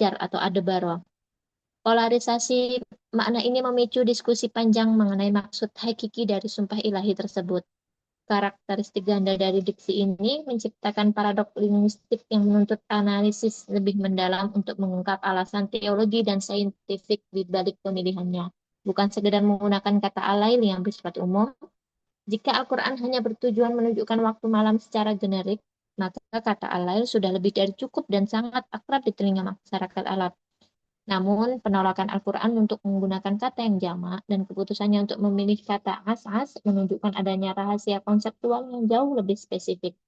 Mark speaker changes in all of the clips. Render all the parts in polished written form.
Speaker 1: fajar atau adebaro. Polarisasi makna ini memicu diskusi panjang mengenai maksud hakiki dari sumpah ilahi tersebut. Karakteristik ganda dari diksi ini menciptakan paradok linguistik yang menuntut analisis lebih mendalam untuk mengungkap alasan teologi dan saintifik di balik pemilihannya. Bukan sekedar menggunakan kata alail yang bersifat umum. Jika Al-Quran hanya bertujuan menunjukkan waktu malam secara generik, maka kata alail sudah lebih dari cukup dan sangat akrab di telinga masyarakat Arab. Namun, penolakan Al-Quran untuk menggunakan kata yang jamak dan keputusannya untuk memilih kata as-as menunjukkan adanya rahasia konseptual yang jauh lebih spesifik.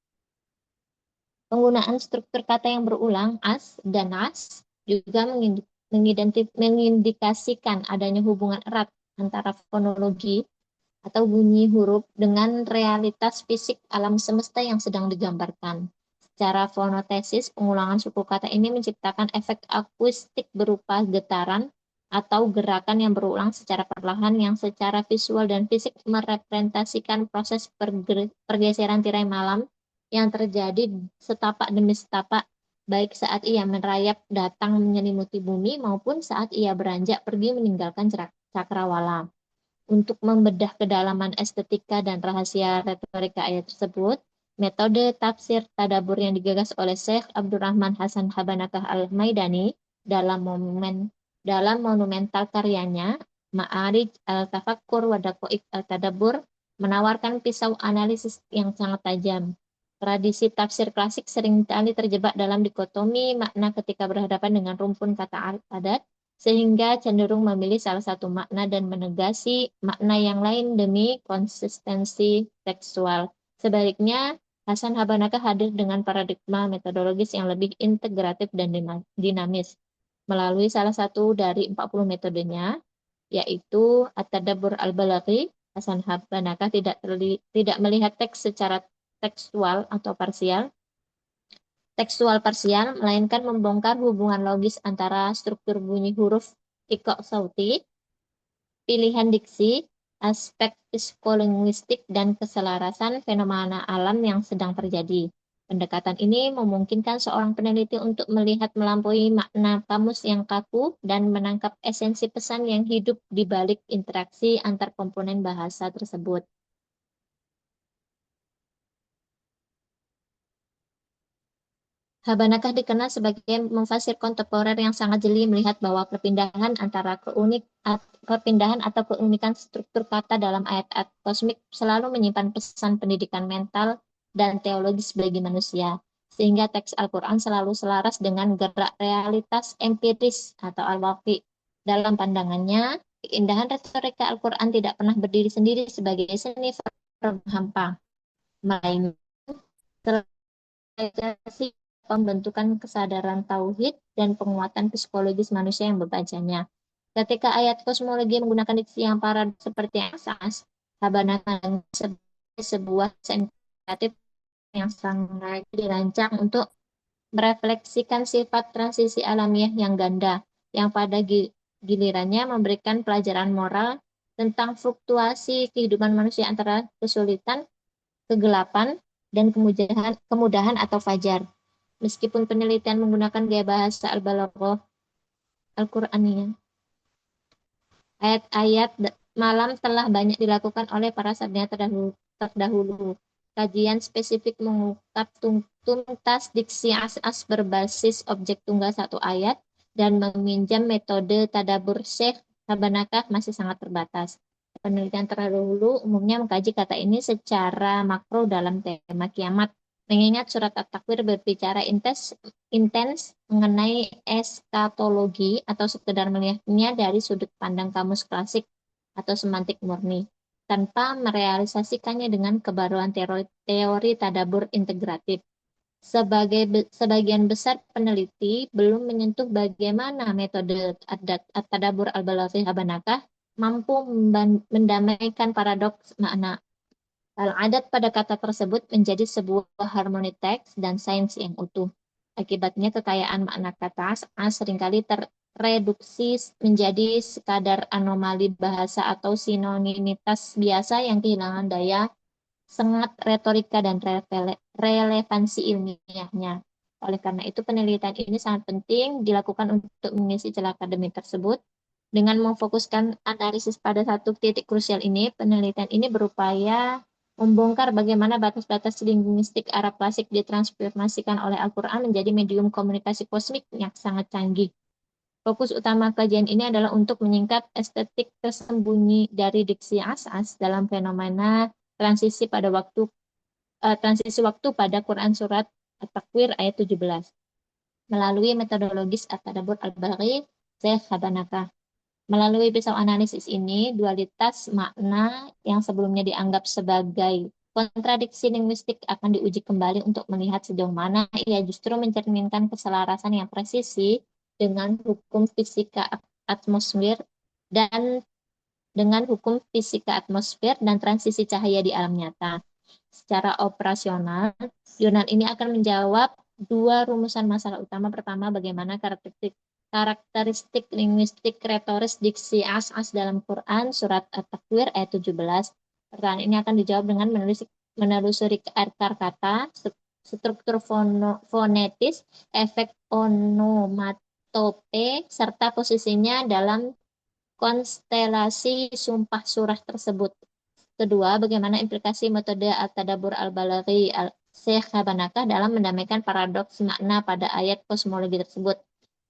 Speaker 1: Penggunaan struktur kata yang berulang, as dan as, juga mengindikasikan adanya hubungan erat antara fonologi atau bunyi huruf dengan realitas fisik alam semesta yang sedang digambarkan. Secara fonotesis, pengulangan suku kata ini menciptakan efek akustik berupa getaran atau gerakan yang berulang secara perlahan yang secara visual dan fisik merepresentasikan proses pergeseran tirai malam yang terjadi setapak demi setapak, baik saat ia merayap datang menyelimuti bumi maupun saat ia beranjak pergi meninggalkan cakrawala. Untuk membedah kedalaman estetika dan rahasia retorika ayat tersebut, metode tafsir tadabur yang digagas oleh Syekh Abdurrahman Hasan Habanakah Al-Maidani dalam monumental karyanya Ma'arij Al-Tafakkur wa Daqaiq Al-Tadabbur menawarkan pisau analisis yang sangat tajam. Tradisi tafsir klasik seringkali terjebak dalam dikotomi makna ketika berhadapan dengan rumpun kata adat, sehingga cenderung memilih salah satu makna dan menegasi makna yang lain demi konsistensi tekstual. Sebaliknya, Hasan Habanaka hadir dengan paradigma metodologis yang lebih integratif dan dinamis. Melalui salah satu dari 40 metodenya, yaitu At-Tadabbur Al-Balaghi, Hasan Habanaka tidak melihat teks secara tekstual parsial, melainkan membongkar hubungan logis antara struktur bunyi huruf iqo sauti, pilihan diksi, aspek psikolinguistik, dan keselarasan fenomena alam yang sedang terjadi. Pendekatan ini memungkinkan seorang peneliti untuk melihat melampaui makna kamus yang kaku dan menangkap esensi pesan yang hidup di balik interaksi antar komponen bahasa tersebut. Habanakah dikenal sebagai mufasir kontemporer yang sangat jeli melihat bahwa perpindahan atau keunikan struktur kata dalam ayat-ayat kosmik selalu menyimpan pesan pendidikan mental dan teologis bagi manusia, sehingga teks Al-Quran selalu selaras dengan gerak realitas empiris atau al-waqi. Dalam pandangannya, keindahan retorika Al-Quran tidak pernah berdiri sendiri sebagai seni verba hampa, melainkan pembentukan kesadaran tauhid dan penguatan psikologis manusia yang membacanya. Ketika ayat kosmologi menggunakan diksi yang parah seperti asas, Habanaka sebagai sebuah sensitif yang sangat dirancang untuk merefleksikan sifat transisi alamiah yang ganda, yang pada gilirannya memberikan pelajaran moral tentang fluktuasi kehidupan manusia antara kesulitan, kegelapan, dan kemudahan atau fajar. Meskipun penelitian menggunakan gaya bahasa al-balaghah Al-Qur'aniyah, ayat-ayat malam telah banyak dilakukan oleh para sarjana terdahulu. Kajian spesifik mengungkap tuntas diksi as-as berbasis objek tunggal satu ayat dan meminjam metode tadabur Syekh Habanakah masih sangat terbatas. Penelitian terdahulu umumnya mengkaji kata ini secara makro dalam tema kiamat, mengingat surat At-Takwir berbicara intens mengenai eskatologi atau sekedar melihatnya dari sudut pandang kamus klasik atau semantik murni, tanpa merealisasikannya dengan kebaruan teori tadabur integratif. Sebagian besar peneliti belum menyentuh bagaimana metode At-Tadabur Al-Balaghi Habanakah mampu mendamaikan paradoks makna. Al-adat pada kata tersebut menjadi sebuah harmoni teks dan sains yang utuh. Akibatnya kekayaan makna kata seringkali terreduksi menjadi sekadar anomali bahasa atau sinonimitas biasa yang kehilangan daya sengat retorika dan relevansi ilmiahnya. Oleh karena itu, penelitian ini sangat penting dilakukan untuk mengisi celah akademik tersebut. Dengan memfokuskan analisis pada satu titik krusial ini, penelitian ini berupaya membongkar bagaimana batas-batas linguistik Arab klasik ditransformasikan oleh Al-Quran menjadi medium komunikasi kosmik yang sangat canggih. Fokus utama kajian ini adalah untuk menyingkap estetik tersembunyi dari diksi as-as dalam fenomena transisi waktu pada Quran surat At-Takwir ayat 17 melalui metodologis At-Tadabbur Al-Balaghi Syekh Habanaka. Melalui pisau analisis ini, dualitas makna yang sebelumnya dianggap sebagai kontradiksi linguistik akan diuji kembali untuk melihat sejauh mana ia justru mencerminkan keselarasan yang presisi dengan hukum fisika atmosfer dan transisi cahaya di alam nyata. Secara operasional, jurnal ini akan menjawab dua rumusan masalah utama. Pertama, bagaimana karakteristik linguistik retoris diksi as-as dalam Quran surat At-Takwir ayat 17. Pertanyaan ini akan dijawab dengan menelusuri akar kata, struktur fonetis, efek onomatope, serta posisinya dalam konstelasi sumpah surah tersebut. Kedua, bagaimana implikasi metode At-Tadabbur Al-Balaghi Syekh Habanaka dalam mendamaikan paradoks makna pada ayat kosmologi tersebut.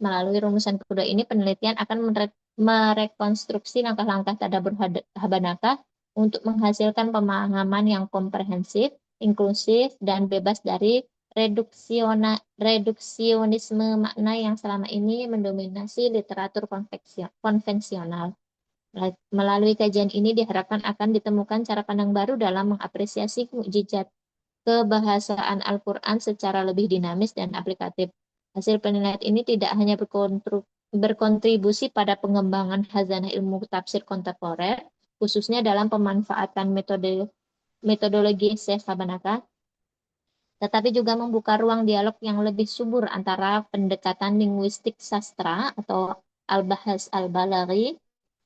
Speaker 1: Melalui rumusan kedua ini, penelitian akan merekonstruksi langkah-langkah Tadabbur Habanaka untuk menghasilkan pemahaman yang komprehensif, inklusif, dan bebas dari reduksionisme makna yang selama ini mendominasi literatur konvensional. Melalui kajian ini diharapkan akan ditemukan cara pandang baru dalam mengapresiasi mukjizat kebahasaan Al-Quran secara lebih dinamis dan aplikatif. Hasil penelitian ini tidak hanya berkontribusi pada pengembangan khazanah ilmu tafsir kontemporer, khususnya dalam pemanfaatan metodologi Syekh Habanaka, tetapi juga membuka ruang dialog yang lebih subur antara pendekatan linguistik sastra atau al-bahas al-balaghi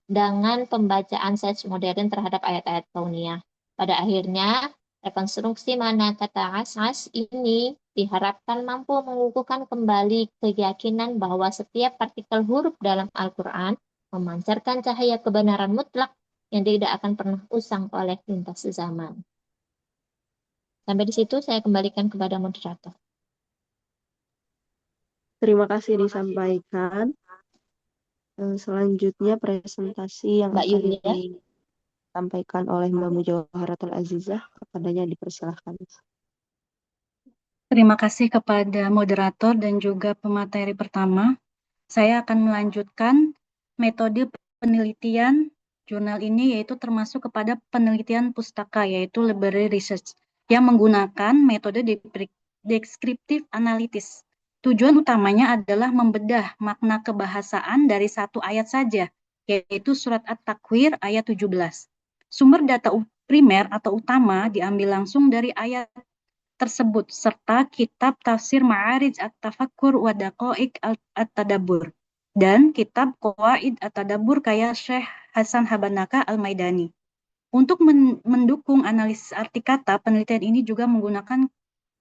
Speaker 1: dengan pembacaan sains modern terhadap ayat-ayat kauniyah. Pada akhirnya, rekonstruksi mana kata asas ini diharapkan mampu mengukuhkan kembali keyakinan bahwa setiap partikel huruf dalam Al-Quran memancarkan cahaya kebenaran mutlak yang tidak akan pernah usang oleh lintas zaman. Sampai di situ saya kembalikan kepada moderator.
Speaker 2: Terima kasih disampaikan. Selanjutnya presentasi yang
Speaker 1: Mbak
Speaker 2: akan
Speaker 1: Yulia.
Speaker 2: disampaikan oleh Mbak Mujawaharatul Azizah. Kepadanya dipersilahkan.
Speaker 3: Terima kasih kepada moderator dan juga pemateri pertama. Saya akan melanjutkan metode penelitian jurnal ini, yaitu termasuk kepada penelitian pustaka, yaitu library research, yang menggunakan metode deskriptif analitis. Tujuan utamanya adalah membedah makna kebahasaan dari satu ayat saja, yaitu surat At-Takwir ayat 17. Sumber data primer atau utama diambil langsung dari ayat tersebut, serta kitab tafsir Ma'arij At-Tafakkur wa Daqaiq At-Tadabbur dan kitab Qawaid At-Tadabbur karya Syekh Hasan Habanaka Al-Maidani. Untuk mendukung analisis arti kata, penelitian ini juga menggunakan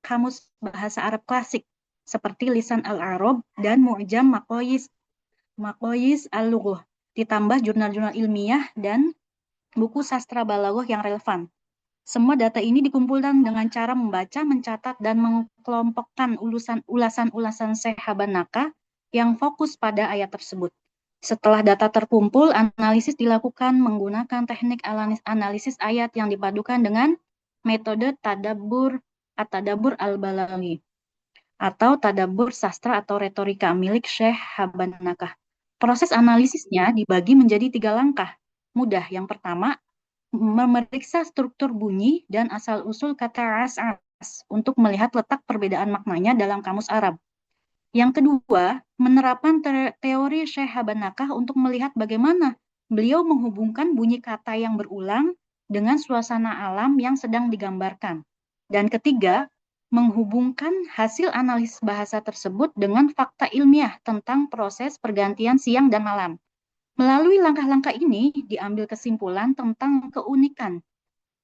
Speaker 3: kamus bahasa Arab klasik seperti Lisan Al-Arab dan Mu'jam Maqayis Al-Lughah, ditambah jurnal-jurnal ilmiah dan buku sastra balaghah yang relevan. Semua data ini dikumpulkan dengan cara membaca, mencatat, dan mengelompokkan ulasan-ulasan Syekh Habanaka yang fokus pada ayat tersebut. Setelah data terkumpul, analisis dilakukan menggunakan teknik analisis ayat yang dipadukan dengan metode At-Tadabbur Al-Balaghi atau Tadabbur sastra atau retorika milik Syekh Habanaka. Proses analisisnya dibagi menjadi 3 langkah. Mudah. Yang pertama, memeriksa struktur bunyi dan asal-usul kata as-as untuk melihat letak perbedaan maknanya dalam kamus Arab. Yang kedua, menerapkan teori Syekh Habanaka untuk melihat bagaimana beliau menghubungkan bunyi kata yang berulang dengan suasana alam yang sedang digambarkan. Dan ketiga, menghubungkan hasil analisis bahasa tersebut dengan fakta ilmiah tentang proses pergantian siang dan malam. Melalui langkah-langkah ini, diambil kesimpulan tentang keunikan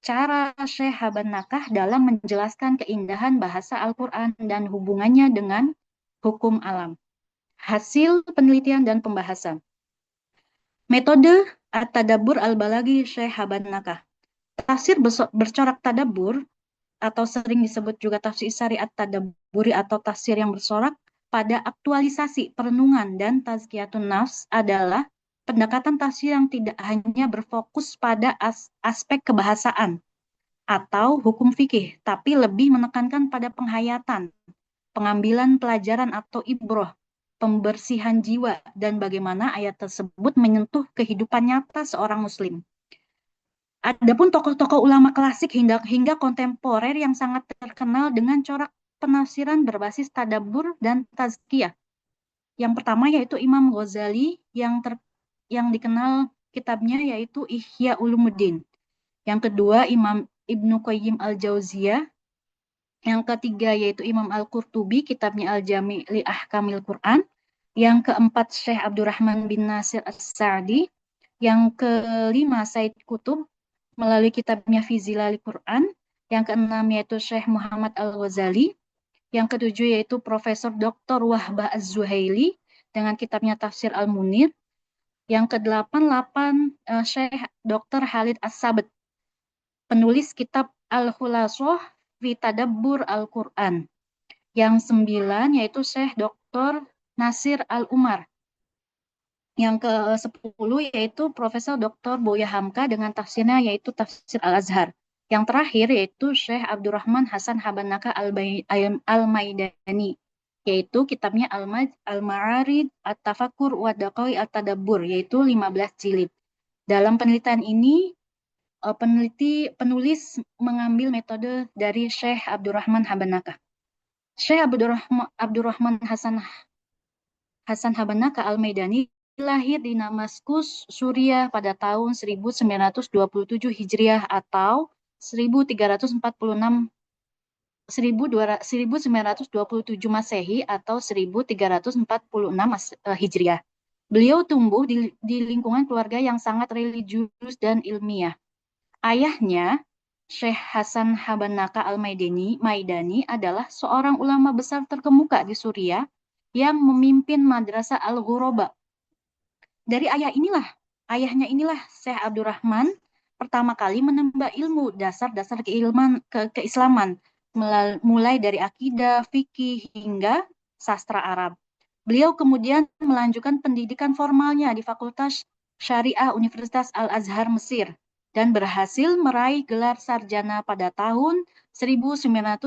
Speaker 3: cara Syekh Haban Nakah dalam menjelaskan keindahan bahasa Al-Quran dan hubungannya dengan hukum alam. Hasil penelitian dan pembahasan. Metode At-Tadabbur Al-Balaghi Syekh Haban Nakah. Tafsir bercorak tadabbur atau sering disebut juga tafsir syariat tadabburi atau tafsir yang bersorak pada aktualisasi perenungan dan tazkiyatun nafs adalah pendekatan tafsir yang tidak hanya berfokus pada aspek kebahasaan atau hukum fikih, tapi lebih menekankan pada penghayatan, pengambilan pelajaran atau ibroh, pembersihan jiwa, dan bagaimana ayat tersebut menyentuh kehidupan nyata seorang muslim. Adapun tokoh-tokoh ulama klasik hingga kontemporer yang sangat terkenal dengan corak penafsiran berbasis tadabbur dan tazkiyah. Yang pertama yaitu Imam Ghazali yang dikenal kitabnya yaitu Ihya Ulumuddin. Yang kedua Imam Ibnu Qayyim Al-Jauziyah. Yang ketiga yaitu Imam Al-Qurtubi, kitabnya Al-Jami' li Ahkamil Quran. Yang keempat Syekh Abdurrahman bin Nasir As-Sa'di. Yang kelima Said Qutb melalui kitabnya Fi Zilalil Quran. Yang keenam yaitu Syekh Muhammad Al-Ghazali. Yang ketujuh yaitu Profesor Dr. Wahbah Az-Zuhaili dengan kitabnya Tafsir Al-Munir. Yang kedelapan Syekh Dr. Khalid As-Sabat, penulis kitab Al-Khulasoh fi Tadabbur Al-Quran. Yang 9 yaitu Syekh Dr. Nasir Al-Umar. Yang ke-10 yaitu Profesor Dr. Buya Hamka dengan tafsirnya yaitu Tafsir Al-Azhar. Yang terakhir yaitu Syekh Abdurrahman Hasan Haban Nakah Al-Maidani, yaitu kitabnya Al-Ma'arid At-Tafakkur wa Daqai At-Tadabbur, yaitu 15 jilid. Dalam penelitian ini, penulis mengambil metode dari Syekh Abdurrahman Haban Nakah. Syekh Abdurrahman Hasan Haban Nakah Al-Maidani lahir di Damaskus, Suriah pada tahun 1927 Hijriah atau 1927 Masehi atau 1346 Hijriah. Beliau tumbuh di lingkungan keluarga yang sangat religius dan ilmiah. Ayahnya, Syekh Hasan Haban Nakah Al-Maidani adalah seorang ulama besar terkemuka di Suriah yang memimpin Madrasah Al-Ghuraba. Dari ayahnya inilah Syekh Abdurrahman pertama kali menimba ilmu dasar-dasar keislaman, mulai dari akidah, fikih, hingga sastra Arab. Beliau kemudian melanjutkan pendidikan formalnya di Fakultas Syariah Universitas Al-Azhar Mesir dan berhasil meraih gelar sarjana pada tahun 1952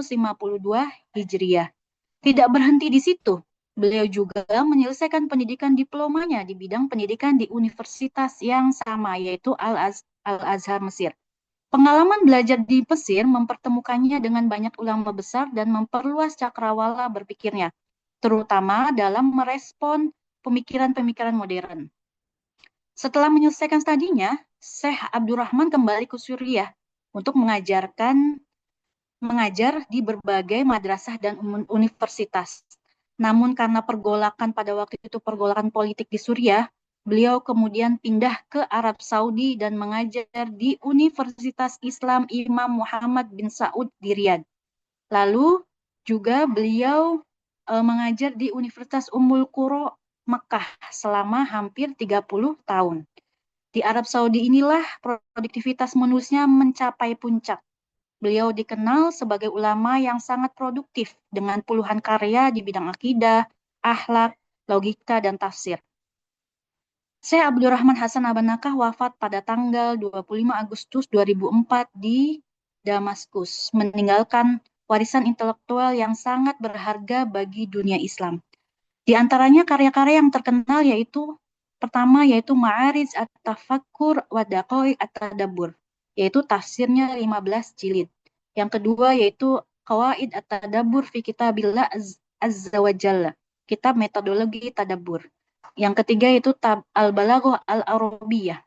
Speaker 3: Hijriah. Tidak berhenti di situ. Beliau juga menyelesaikan pendidikan diplomanya di bidang pendidikan di universitas yang sama, yaitu Al-Azhar Mesir. Pengalaman belajar di Mesir mempertemukannya dengan banyak ulama besar dan memperluas cakrawala berpikirnya, terutama dalam merespon pemikiran-pemikiran modern. Setelah menyelesaikan studinya, Syekh Abdurrahman kembali ke Suriah untuk mengajar di berbagai madrasah dan universitas. Namun karena pergolakan pada waktu itu, pergolakan politik di Suriah, beliau kemudian pindah ke Arab Saudi dan mengajar di Universitas Islam Imam Muhammad bin Saud di Riyadh. Lalu juga beliau mengajar di Universitas Ummul Qura Mekah selama hampir 30 tahun. Di Arab Saudi inilah produktivitas menulisnya mencapai puncak. Beliau dikenal sebagai ulama yang sangat produktif dengan puluhan karya di bidang akidah, akhlak, logika, dan tafsir. Syekh Abdurrahman Hasan Haban Nakah wafat pada tanggal 25 Agustus 2004 di Damaskus, meninggalkan warisan intelektual yang sangat berharga bagi dunia Islam. Di antaranya karya-karya yang terkenal yaitu pertama yaitu Ma'arij At-Tafakkur wa Daqai At-Tadabbur, yaitu tafsirnya 15 jilid. Yang kedua yaitu Qawaid At-Tadabbur fi Kitabillah Azza wa Jalla, kitab metodologi tadabbur. Yang ketiga yaitu Al-Balaghah Al-Arabiyah.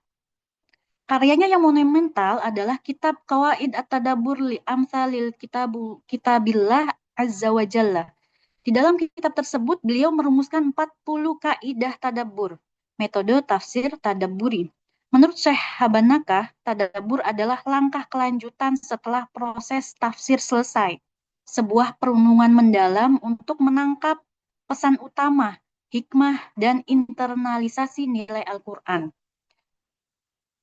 Speaker 3: Karyanya yang monumental adalah kitab Qawaid At-Tadabbur li Amthalil Kitabillah Azza wa Jalla. Di dalam kitab tersebut beliau merumuskan 40 kaidah tadabbur, metode tafsir tadabburi. Menurut Syekh Habanakah, tadabbur adalah langkah kelanjutan setelah proses tafsir selesai. Sebuah perenungan mendalam untuk menangkap pesan utama, hikmah, dan internalisasi nilai Al-Quran.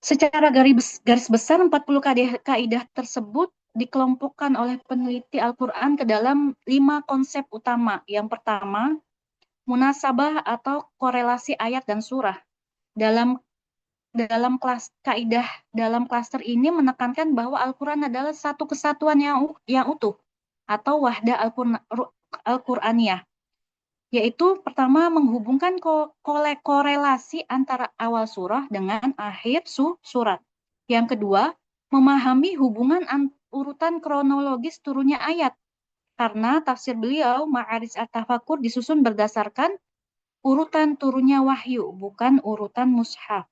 Speaker 3: Secara garis besar, 40 kaidah tersebut dikelompokkan oleh peneliti Al-Quran ke dalam 5 konsep utama. Yang pertama, munasabah atau korelasi ayat dan surah. Dalam klaster ini menekankan bahwa Al-Quran adalah satu kesatuan yang utuh atau wahdah Al-Qur'aniyah, yaitu pertama menghubungkan korelasi antara awal surah dengan akhir surat. Yang kedua, memahami hubungan urutan kronologis turunnya ayat, karena tafsir beliau Ma'arij at-Tafakur disusun berdasarkan urutan turunnya wahyu, bukan urutan mushaf.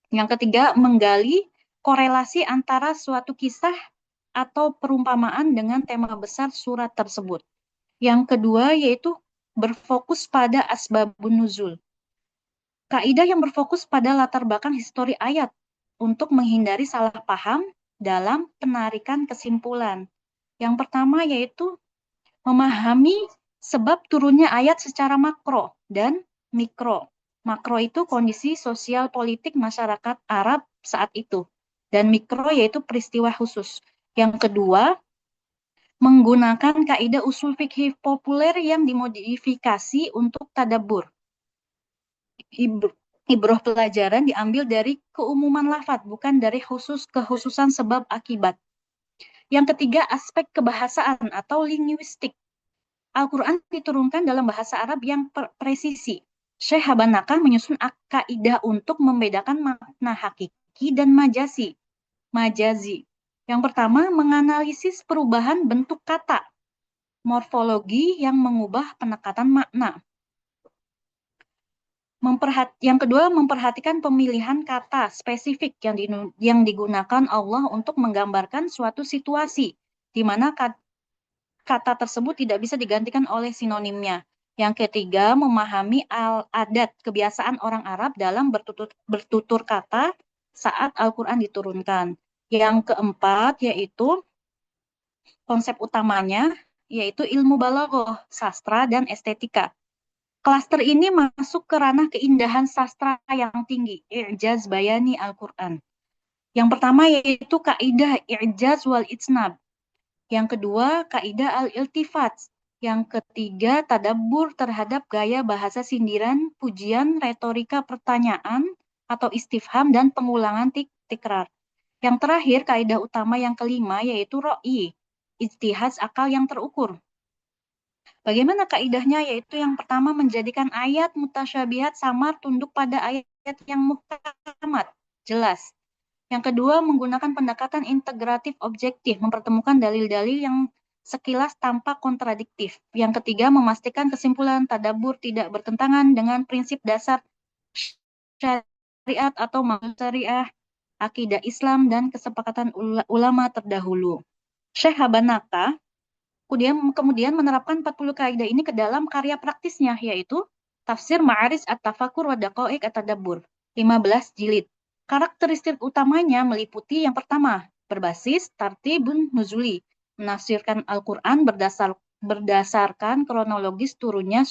Speaker 3: Yang ketiga, menggali korelasi antara suatu kisah atau perumpamaan dengan tema besar surat tersebut. Yang kedua, yaitu berfokus pada asbabun nuzul. Kaidah yang berfokus pada latar belakang histori ayat untuk menghindari salah paham dalam penarikan kesimpulan. Yang pertama yaitu memahami sebab turunnya ayat secara makro dan mikro. Makro itu kondisi sosial politik masyarakat Arab saat itu. Dan mikro yaitu peristiwa khusus. Yang kedua, menggunakan kaidah usul fikih populer yang dimodifikasi untuk tadabbur. Ibroh pelajaran diambil dari keumuman lafadz, bukan dari kekhususan sebab akibat. Yang ketiga, aspek kebahasaan atau linguistik. Al-Quran diturunkan dalam bahasa Arab yang presisi. Syekh Habanakah menyusun kaidah untuk membedakan makna hakiki dan majazi. Yang pertama, menganalisis perubahan bentuk kata, morfologi yang mengubah penekatan makna. Yang kedua, memperhatikan pemilihan kata spesifik yang digunakan Allah untuk menggambarkan suatu situasi, di mana kata tersebut tidak bisa digantikan oleh sinonimnya. Yang ketiga, memahami adat kebiasaan orang Arab dalam bertutur kata saat Al-Quran diturunkan. Yang keempat, yaitu konsep utamanya, yaitu ilmu balaghah, sastra, dan estetika. Klaster ini masuk ke ranah keindahan sastra yang tinggi, i'jaz bayani Al-Quran. Yang pertama yaitu kaidah i'jaz wal itsnab. Yang kedua, kaidah al-iltifat. Yang ketiga, tadabbur terhadap gaya bahasa sindiran, pujian, retorika pertanyaan, atau istifham, dan pengulangan tikrar. Yang terakhir, kaidah utama yang kelima, yaitu ro'i, ijtihad akal yang terukur. Bagaimana kaidahnya? Yaitu yang pertama, menjadikan ayat mutasyabihat samar tunduk pada ayat yang muhkamat, jelas. Yang kedua, menggunakan pendekatan integratif objektif, mempertemukan dalil-dalil yang sekilas tampak kontradiktif. Yang ketiga, memastikan kesimpulan tadabbur tidak bertentangan dengan prinsip dasar syariat atau syariah, akidah Islam, dan kesepakatan ulama terdahulu. Syekh Habanakah kemudian menerapkan 40 kaidah ini ke dalam karya praktisnya, yaitu Tafsir Ma'arij at-Tafakur wa Daqaiq at-Tadabbur, 15 jilid. Karakteristik utamanya meliputi yang pertama, berbasis tartibun nuzuli, menafsirkan Al-Quran berdasarkan kronologis turunnya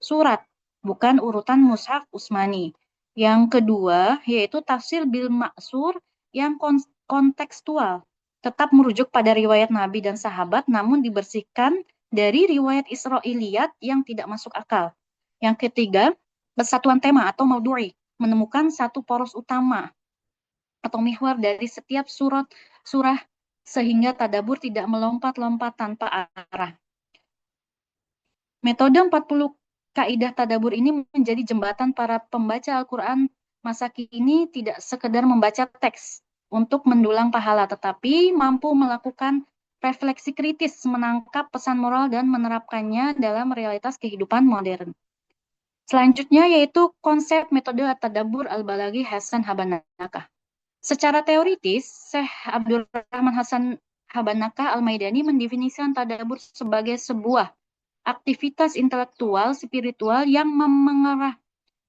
Speaker 3: surat, bukan urutan mushaf Utsmani. Yang kedua, yaitu tafsir bil maksur yang kontekstual, tetap merujuk pada riwayat Nabi dan sahabat, namun dibersihkan dari riwayat Israiliyat yang tidak masuk akal. Yang ketiga, persatuan tema atau maudu'i, menemukan satu poros utama atau mihwar dari setiap surah sehingga tadabbur tidak melompat-lompat tanpa arah. Metode 40 kaidah tadabbur ini menjadi jembatan para pembaca Al-Quran masa kini tidak sekedar membaca teks untuk mendulang pahala, tetapi mampu melakukan refleksi kritis, menangkap pesan moral, dan menerapkannya dalam realitas kehidupan modern. Selanjutnya yaitu konsep metode tadabbur al-balaghi Hasan Habanakah. Secara teoritis, Syekh Abdurrahman Hasan Habanakah al-Maidani mendefinisikan tadabbur sebagai sebuah aktivitas intelektual spiritual yang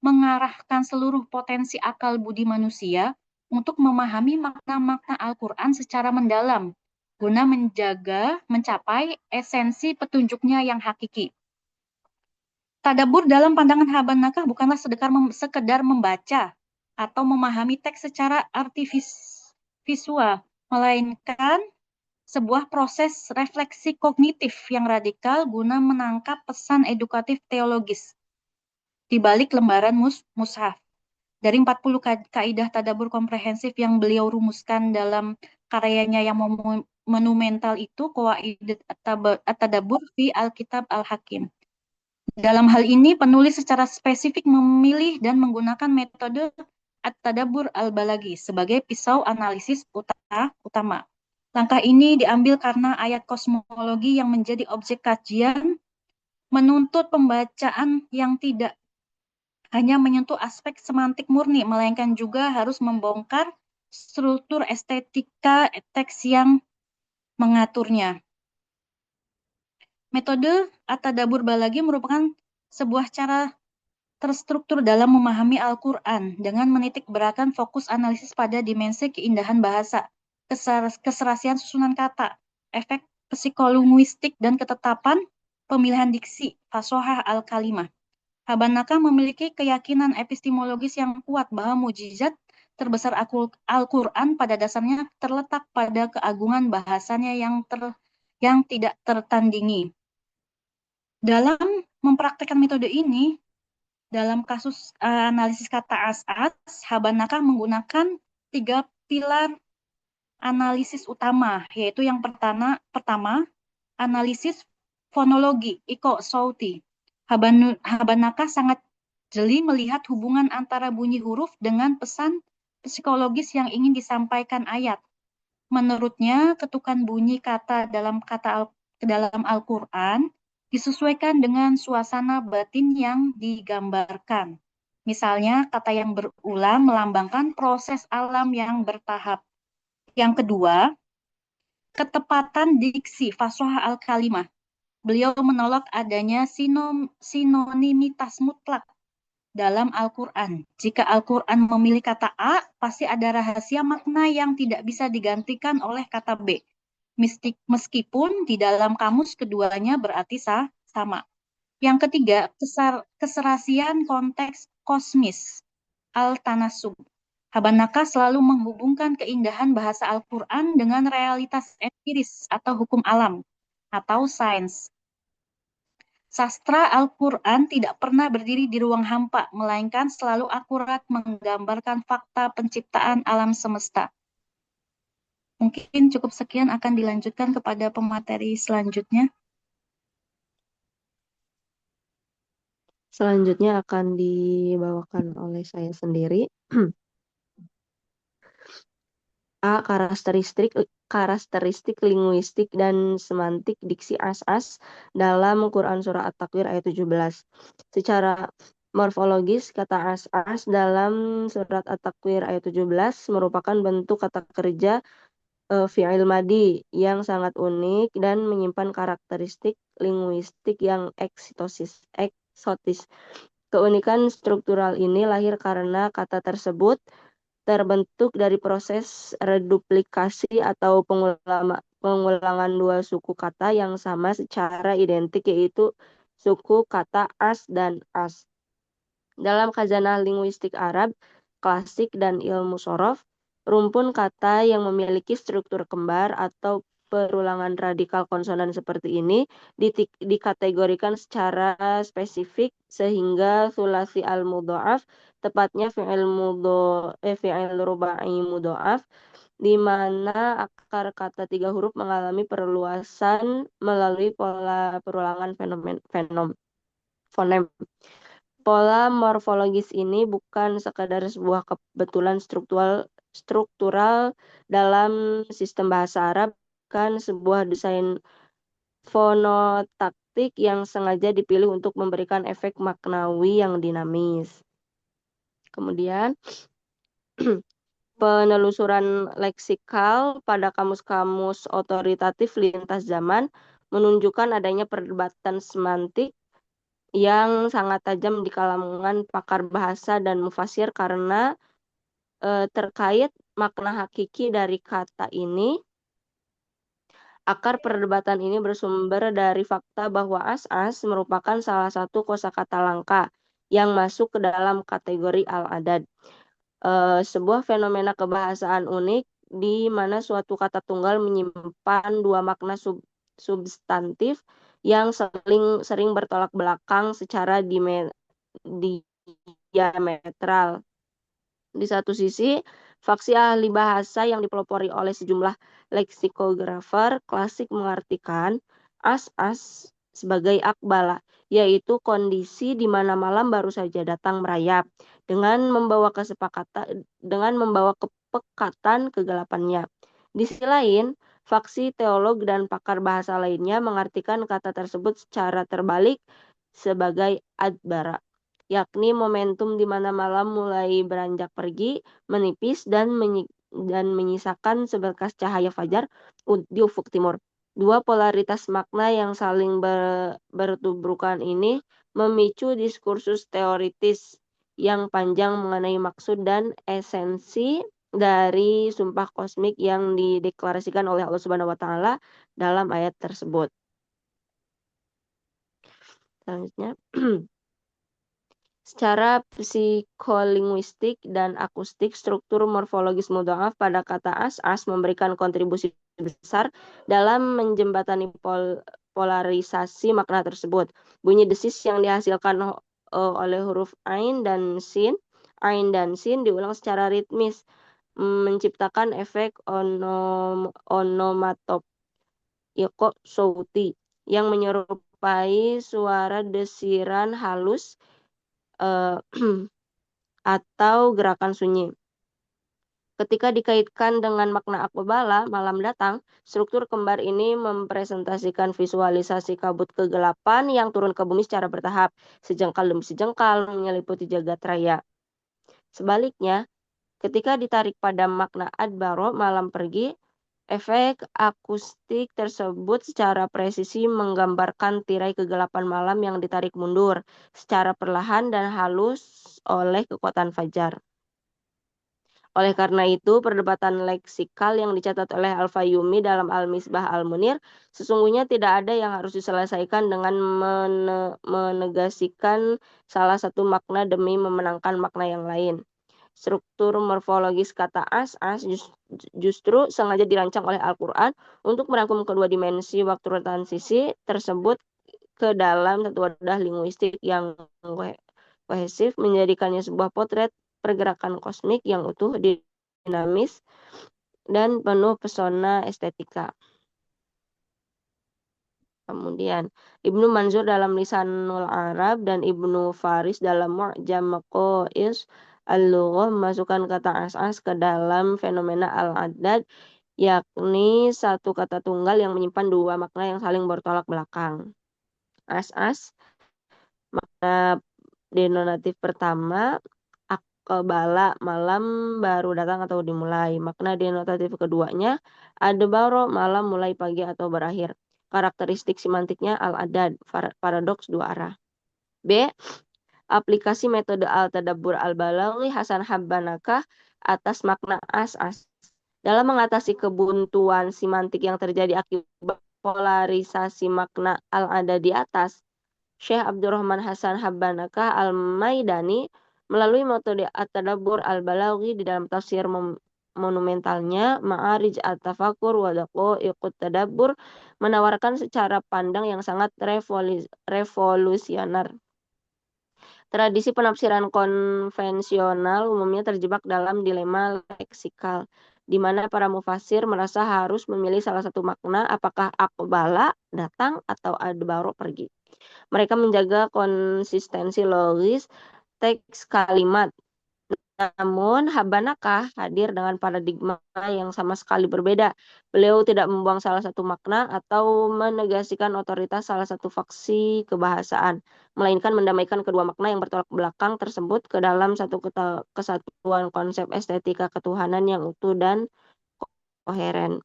Speaker 3: mengarahkan seluruh potensi akal budi manusia untuk memahami makna-makna Al-Quran secara mendalam, guna mencapai esensi petunjuknya yang hakiki. Tadabbur dalam pandangan Habanakah bukanlah sekedar membaca atau memahami teks secara visual, melainkan sebuah proses refleksi kognitif yang radikal guna menangkap pesan edukatif teologis di balik lembaran mushaf. Dari 40 kaidah tadabbur komprehensif yang beliau rumuskan dalam karyanya yang monumental itu, Qawaid at-Tadabbur fi Al-Kitab Al-Hakim. Dalam hal ini, penulis secara spesifik memilih dan menggunakan metode at-tadabbur al-balaghi sebagai pisau analisis utama. Langkah ini diambil karena ayat kosmologi yang menjadi objek kajian menuntut pembacaan yang tidak hanya menyentuh aspek semantik murni, melainkan juga harus membongkar struktur estetika teks yang mengaturnya. Metode at-tadabbur balaghi merupakan sebuah cara terstruktur dalam memahami Al-Quran dengan menitik beratkan fokus analisis pada dimensi keindahan bahasa, keserasian susunan kata, efek psikolinguistik, dan ketetapan pemilihan diksi, fasohah al-kalimah. Habanakah memiliki keyakinan epistemologis yang kuat bahwa mukjizat terbesar Al-Quran pada dasarnya terletak pada keagungan bahasanya yang tidak tertandingi. Dalam mempraktikkan metode ini, dalam kasus analisis kata as-as, Habanakah menggunakan 3 pilar analisis utama, yaitu yang pertama analisis fonologi, iko sauti. Habanakah sangat jeli melihat hubungan antara bunyi huruf dengan pesan psikologis yang ingin disampaikan ayat. Menurutnya, ketukan bunyi kata dalam Al-Quran disesuaikan dengan suasana batin yang digambarkan. Misalnya, kata yang berulang melambangkan proses alam yang bertahap. Yang kedua, ketepatan diksi, fasohah al-kalimah. Beliau menolak adanya sinonimitas mutlak dalam Al-Quran. Jika Al-Quran memilih kata A, pasti ada rahasia makna yang tidak bisa digantikan oleh kata B. Meskipun di dalam kamus keduanya berarti sama. Yang ketiga, keserasian konteks kosmis, al-tanasub. Habanakah selalu menghubungkan keindahan bahasa Al-Quran dengan realitas empiris atau hukum alam atau sains. Sastra Al-Quran tidak pernah berdiri di ruang hampa, melainkan selalu akurat menggambarkan fakta penciptaan alam semesta. Mungkin cukup sekian, akan dilanjutkan kepada pemateri selanjutnya.
Speaker 2: Selanjutnya akan dibawakan oleh saya sendiri. A. Karakteristik linguistik dan semantik diksi as-as dalam Quran Surah At-Takwir ayat 17. Secara morfologis, kata as-as dalam Surat At-Takwir ayat 17 merupakan bentuk kata kerja fi'il madi yang sangat unik dan menyimpan karakteristik linguistik yang eksotis. Keunikan struktural ini lahir karena kata tersebut terbentuk dari proses reduplikasi atau pengulangan dua suku kata yang sama secara identik, yaitu suku kata as dan as. Dalam khazanah linguistik Arab klasik dan ilmu sorof, rumpun kata yang memiliki struktur kembar atau perulangan radikal konsonan seperti ini dikategorikan secara spesifik sehingga sulasi al-mudha'af, tepatnya fi'il rubai mudha'af, di mana akar kata 3 huruf mengalami perluasan melalui pola perulangan fonem. Pola morfologis ini bukan sekadar sebuah kebetulan struktural dalam sistem bahasa Arab, bukan sebuah desain fonotaktik yang sengaja dipilih untuk memberikan efek maknawi yang dinamis. Kemudian, penelusuran leksikal pada kamus-kamus otoritatif lintas zaman menunjukkan adanya perdebatan semantik yang sangat tajam di kalangan pakar bahasa dan mufasir karena terkait makna hakiki dari kata ini. Akar perdebatan ini bersumber dari fakta bahwa as-as merupakan salah satu kosakata langka yang masuk ke dalam kategori al-adad. Sebuah fenomena kebahasaan unik di mana suatu kata tunggal menyimpan dua makna substantif yang sering bertolak belakang secara diametral. Di satu sisi, faksi ahli bahasa yang dipelopori oleh sejumlah leksikografer klasik mengartikan as-as sebagai akbala, yaitu kondisi di mana malam baru saja datang merayap dengan membawa kepekatan kegelapannya. Di sisi lain, faksi teolog dan pakar bahasa lainnya mengartikan kata tersebut secara terbalik sebagai adbara, yakni momentum di mana malam mulai beranjak pergi, menipis dan menyisakan seberkas cahaya fajar di ufuk timur. Dua polaritas makna yang saling bertubrukan ini memicu diskursus teoritis yang panjang mengenai maksud dan esensi dari sumpah kosmik yang dideklarasikan oleh Allah Subhanahu wa taala dalam ayat tersebut. Selanjutnya secara psikolinguistik dan akustik, struktur morfologis mudha'af pada kata as-as memberikan kontribusi besar dalam menjembatani polarisasi makna tersebut. Bunyi desis yang dihasilkan oleh huruf ain dan sin diulang secara ritmis, menciptakan efek onomatopiko sauti yang menyerupai suara desiran halus atau gerakan sunyi. Ketika dikaitkan dengan makna akbala, malam datang, struktur kembar ini mempresentasikan visualisasi kabut kegelapan yang turun ke bumi secara bertahap, sejengkal demi sejengkal menyeliputi jagat raya. Sebaliknya, ketika ditarik pada makna adbaro, malam pergi, efek akustik tersebut secara presisi menggambarkan tirai kegelapan malam yang ditarik mundur secara perlahan dan halus oleh kekuatan fajar. Oleh karena itu, perdebatan leksikal yang dicatat oleh Al-Fayyumi dalam Al-Misbah Al-Munir sesungguhnya tidak ada yang harus diselesaikan dengan menegasikan salah satu makna demi memenangkan makna yang lain. Struktur morfologis kata as-as justru sengaja dirancang oleh Al-Quran untuk merangkum kedua dimensi waktu transisi tersebut ke dalam satu wadah linguistik yang kohesif, menjadikannya sebuah potret pergerakan kosmik yang utuh, dinamis, dan penuh pesona estetika. Kemudian Ibnu Manzur dalam Lisanul Arab dan Ibnu Faris dalam Mu'jam Maqais Al-Lughah memasukkan kata as-as ke dalam fenomena al-adad, yakni satu kata tunggal yang menyimpan dua makna yang saling bertolak belakang. As-as makna denotatif pertama, akbala malam baru datang atau dimulai. Makna denotatif keduanya, adbaro malam mulai pagi atau berakhir. Karakteristik semantiknya al-adad, paradoks dua arah. B. Aplikasi metode al-tadabbur al-balaghi Hasan Habbanakah atas makna as-as. Dalam mengatasi kebuntuan semantik yang terjadi akibat polarisasi makna al-adad di atas, Syekh Abdurrahman Hasan Habbanakah Al-Maidani melalui metode at-tadabbur al-balaghi di dalam tafsir monumentalnya Ma'arij at-Tafakkur wa Daqaiqut Tadabbur menawarkan secara pandang yang sangat revolusioner. Tradisi penafsiran konvensional umumnya terjebak dalam dilema leksikal, di mana para mufasir merasa harus memilih salah satu makna, apakah aqbala datang atau adbaro pergi. Mereka menjaga konsistensi logis teks kalimat. Namun, Habbanakah hadir dengan paradigma yang sama sekali berbeda. Beliau tidak membuang salah satu makna atau menegasikan otoritas salah satu faksi kebahasaan, melainkan mendamaikan kedua makna yang bertolak belakang tersebut ke dalam satu kesatuan konsep estetika ketuhanan yang utuh dan koheren.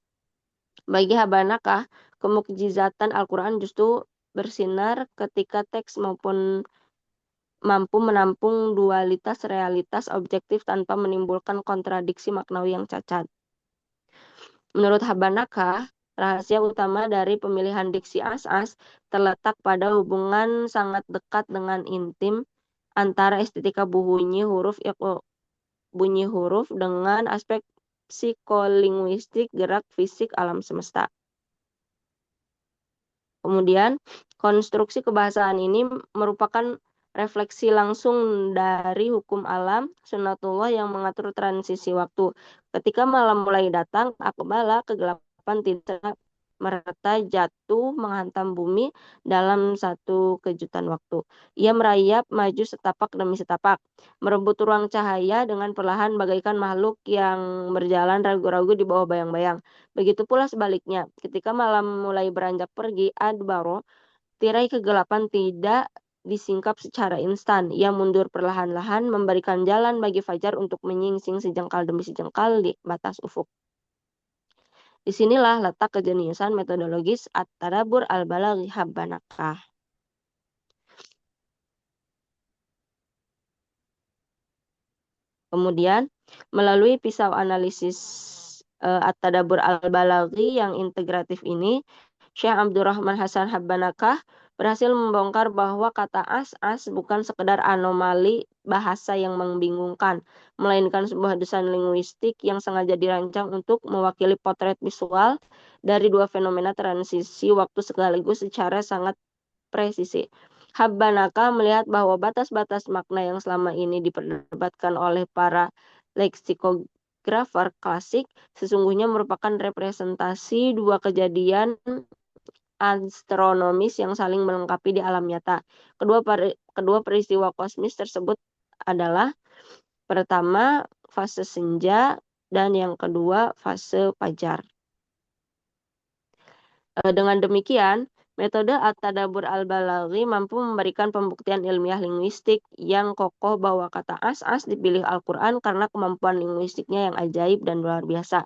Speaker 2: Bagi Habbanakah, kemukjizatan Al-Quran justru bersinar ketika teks maupun mampu menampung dualitas realitas objektif tanpa menimbulkan kontradiksi maknawi yang cacat. Menurut Habanakah, rahasia utama dari pemilihan diksi as-as terletak pada hubungan sangat dekat dengan intim antara estetika bunyi huruf dengan aspek psikolinguistik gerak fisik alam semesta. Kemudian, konstruksi kebahasaan ini merupakan refleksi langsung dari hukum alam sunnatullah yang mengatur transisi waktu. Ketika malam mulai datang, akbala, kegelapan tidak merata jatuh menghantam bumi dalam satu kejutan waktu. Ia merayap maju setapak demi setapak, merebut ruang cahaya dengan perlahan bagaikan makhluk yang berjalan ragu-ragu di bawah bayang-bayang. Begitu pula sebaliknya, ketika malam mulai beranjak pergi, adbaro, tirai kegelapan tidak disingkap secara instan. Ia mundur perlahan-lahan, memberikan jalan bagi fajar untuk menyingsing sejengkal demi sejengkal di batas ufuk. Disinilah letak kejeniusan metodologis at-tadabbur al-balaghi Habanakah. Kemudian, melalui pisau analisis at-tadabbur al-balaghi yang integratif ini, Syekh Abdurrahman Hasan Habanakah berhasil membongkar bahwa kata as-as bukan sekedar anomali bahasa yang membingungkan, melainkan sebuah desain linguistik yang sengaja dirancang untuk mewakili potret visual dari dua fenomena transisi waktu sekaligus secara sangat presisi. Habanakah melihat bahwa batas-batas makna yang selama ini diperdebatkan oleh para leksikografer klasik sesungguhnya merupakan representasi dua kejadian astronomis yang saling melengkapi di alam nyata. Kedua peristiwa kosmis tersebut adalah pertama fase senja dan yang kedua fase fajar. Dengan demikian, metode at-tadabbur al-balaghi mampu memberikan pembuktian ilmiah linguistik yang kokoh bahwa kata as-as dipilih Al-Quran karena kemampuan linguistiknya yang ajaib dan luar biasa.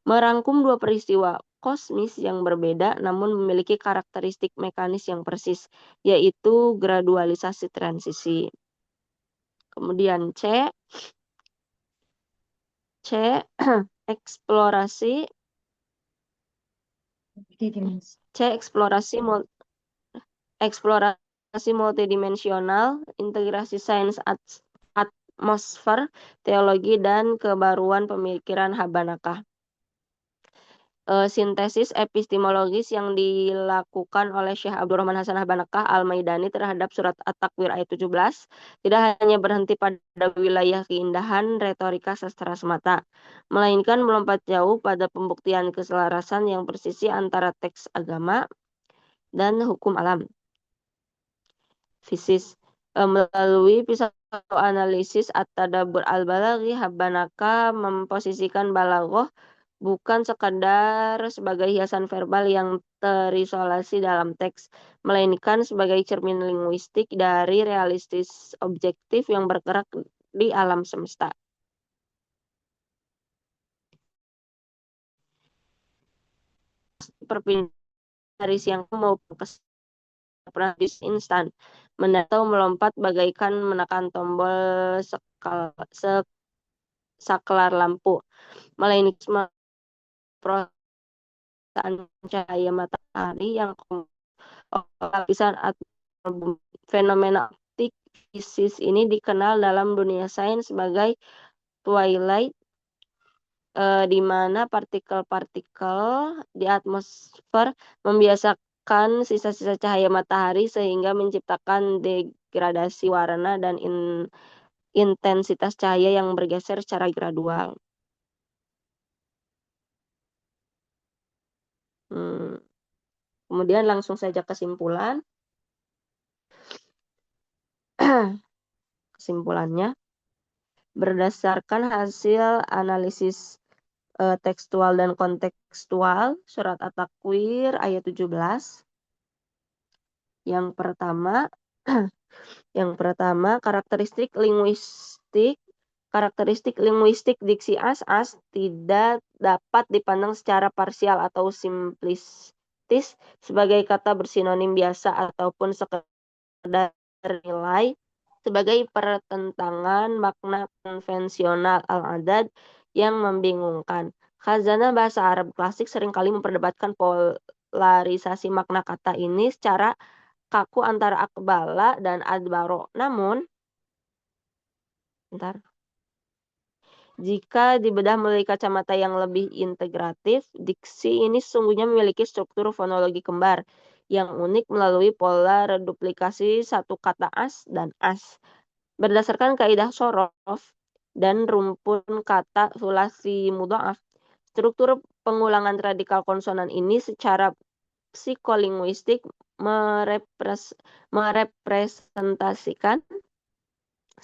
Speaker 2: Merangkum dua peristiwa kosmis yang berbeda namun memiliki karakteristik mekanis yang persis, yaitu gradualisasi transisi. Kemudian C eksplorasi multidimensional, integrasi sains atmosfer, teologi, dan kebaruan pemikiran Habanakah. Sintesis epistemologis yang dilakukan oleh Syekh Abdurrahman Hasan Habanakah Al-Maidani terhadap surat At-Takwir ayat 17 tidak hanya berhenti pada wilayah keindahan retorika sastra semata, melainkan melompat jauh pada pembuktian keselarasan yang persisi antara teks agama dan hukum alam. Fisis melalui pisau analisis at-tadabbur al-balaghi, Habanakah memposisikan balaghah bukan sekadar sebagai hiasan verbal yang terisolasi dalam teks, melainkan sebagai cermin linguistik dari realistis objektif yang bergerak di alam semesta. Perpindahan dari siang maupun ke instan, mendatang melompat bagaikan menekan tombol saklar lampu, melainkan perasaan cahaya matahari yang lapisan atau fenomena optik fisis ini dikenal dalam dunia sains sebagai twilight, di mana partikel-partikel di atmosfer membiasakan sisa-sisa cahaya matahari sehingga menciptakan degradasi warna dan intensitas cahaya yang bergeser secara gradual. Kemudian langsung saja kesimpulan. Kesimpulannya, berdasarkan hasil analisis tekstual dan kontekstual surat At-Takwir ayat 17, yang pertama karakteristik linguistik diksi as-as tidak dapat dipandang secara parsial atau simplistis sebagai kata bersinonim biasa ataupun sekedar nilai sebagai pertentangan makna konvensional al-adad yang membingungkan. Khazanah bahasa Arab klasik seringkali memperdebatkan polarisasi makna kata ini secara kaku antara akbala dan adbaro. Namun, bentar. Jika dibedah melalui kacamata yang lebih integratif, diksi ini sesungguhnya memiliki struktur fonologi kembar yang unik melalui pola reduplikasi satu kata as dan as. Berdasarkan kaidah sorof dan rumpun kata sulasi mudha'af, struktur pengulangan radikal konsonan ini secara psikolinguistik merepresentasikan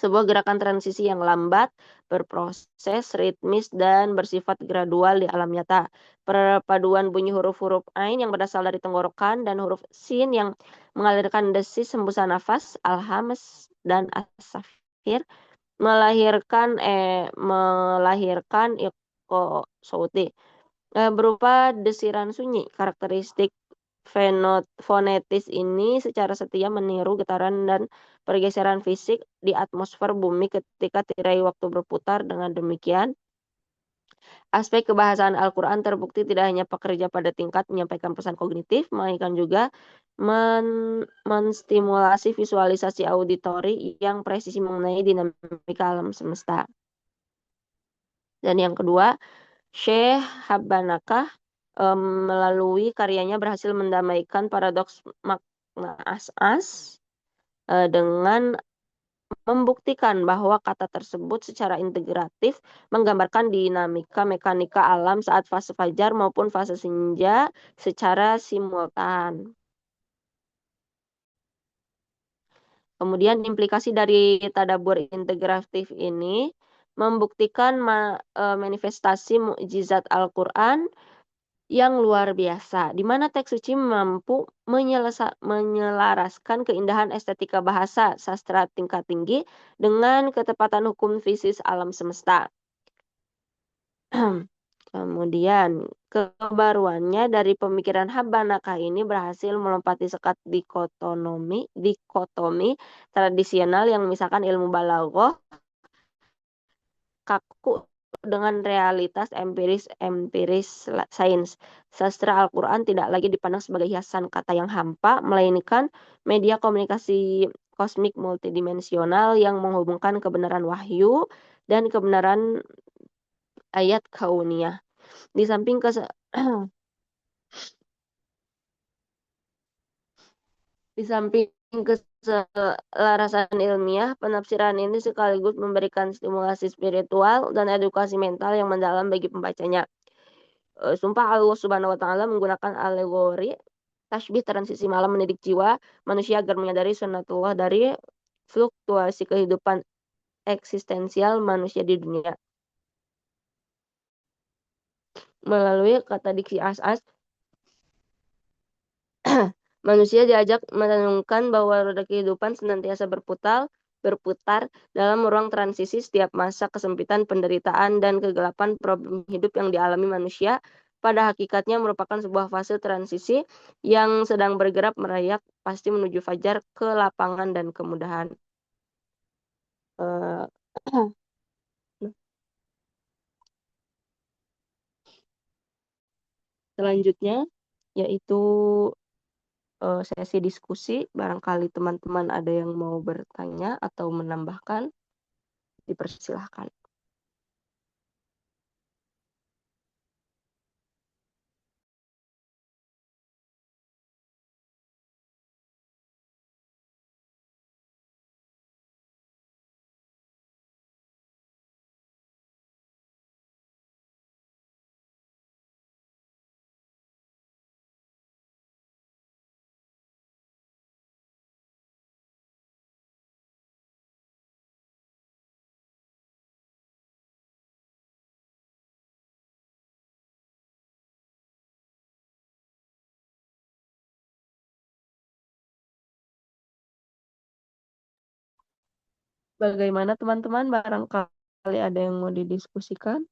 Speaker 2: sebuah gerakan transisi yang lambat, berproses, ritmis, dan bersifat gradual di alam nyata. Perpaduan bunyi huruf-huruf ain yang berasal dari tenggorokan dan huruf sin yang mengalirkan desis hembusan nafas, alhames, dan as-safir melahirkan iqo sauti berupa desiran sunyi. Karakteristik fonetis ini secara setia meniru getaran dan pergeseran fisik di atmosfer bumi ketika tirai waktu berputar. Dengan demikian, aspek kebahasaan Al-Quran terbukti tidak hanya pekerja pada tingkat menyampaikan pesan kognitif, melainkan juga menstimulasi visualisasi auditori yang presisi mengenai dinamika alam semesta. Dan yang kedua, Syekh Habbanakah melalui karyanya berhasil mendamaikan paradoks makna as-as dengan membuktikan bahwa kata tersebut secara integratif menggambarkan dinamika mekanika alam saat fase fajar maupun fase senja secara simultan. Kemudian implikasi dari tadabbur integratif ini membuktikan manifestasi mukjizat Al-Quran yang luar biasa, di mana teks suci mampu menyelaraskan keindahan estetika bahasa sastra tingkat tinggi dengan ketepatan hukum fisis alam semesta. Kemudian, kebaruannya dari pemikiran Habbanakah ini berhasil melompati sekat dikotomi tradisional yang memisahkan ilmu balaghah kaku dengan realitas empiris sains. Sastra Al-Quran tidak lagi dipandang sebagai hiasan kata yang hampa, melainkan media komunikasi kosmik multidimensional yang menghubungkan kebenaran wahyu dan kebenaran ayat kauniyah. Di samping Di samping keselarasan ilmiah, penafsiran ini sekaligus memberikan stimulasi spiritual dan edukasi mental yang mendalam bagi pembacanya. Sumpah Allah Subhanahu wa taala menggunakan alegori tasbih transisi malam mendidik jiwa manusia agar menyadari sunnatullah dari fluktuasi kehidupan eksistensial manusia di dunia. Melalui kata diksi as-as, manusia diajak merenungkan bahwa roda kehidupan senantiasa berputar dalam ruang transisi. Setiap masa kesempitan, penderitaan, dan kegelapan problem hidup yang dialami manusia pada hakikatnya merupakan sebuah fase transisi yang sedang bergerak merayak pasti menuju fajar, kelapangan, dan kemudahan. Selanjutnya yaitu sesi diskusi. Barangkali teman-teman ada yang mau bertanya atau menambahkan, dipersilahkan. Bagaimana teman-teman? Barangkali ada yang mau didiskusikan?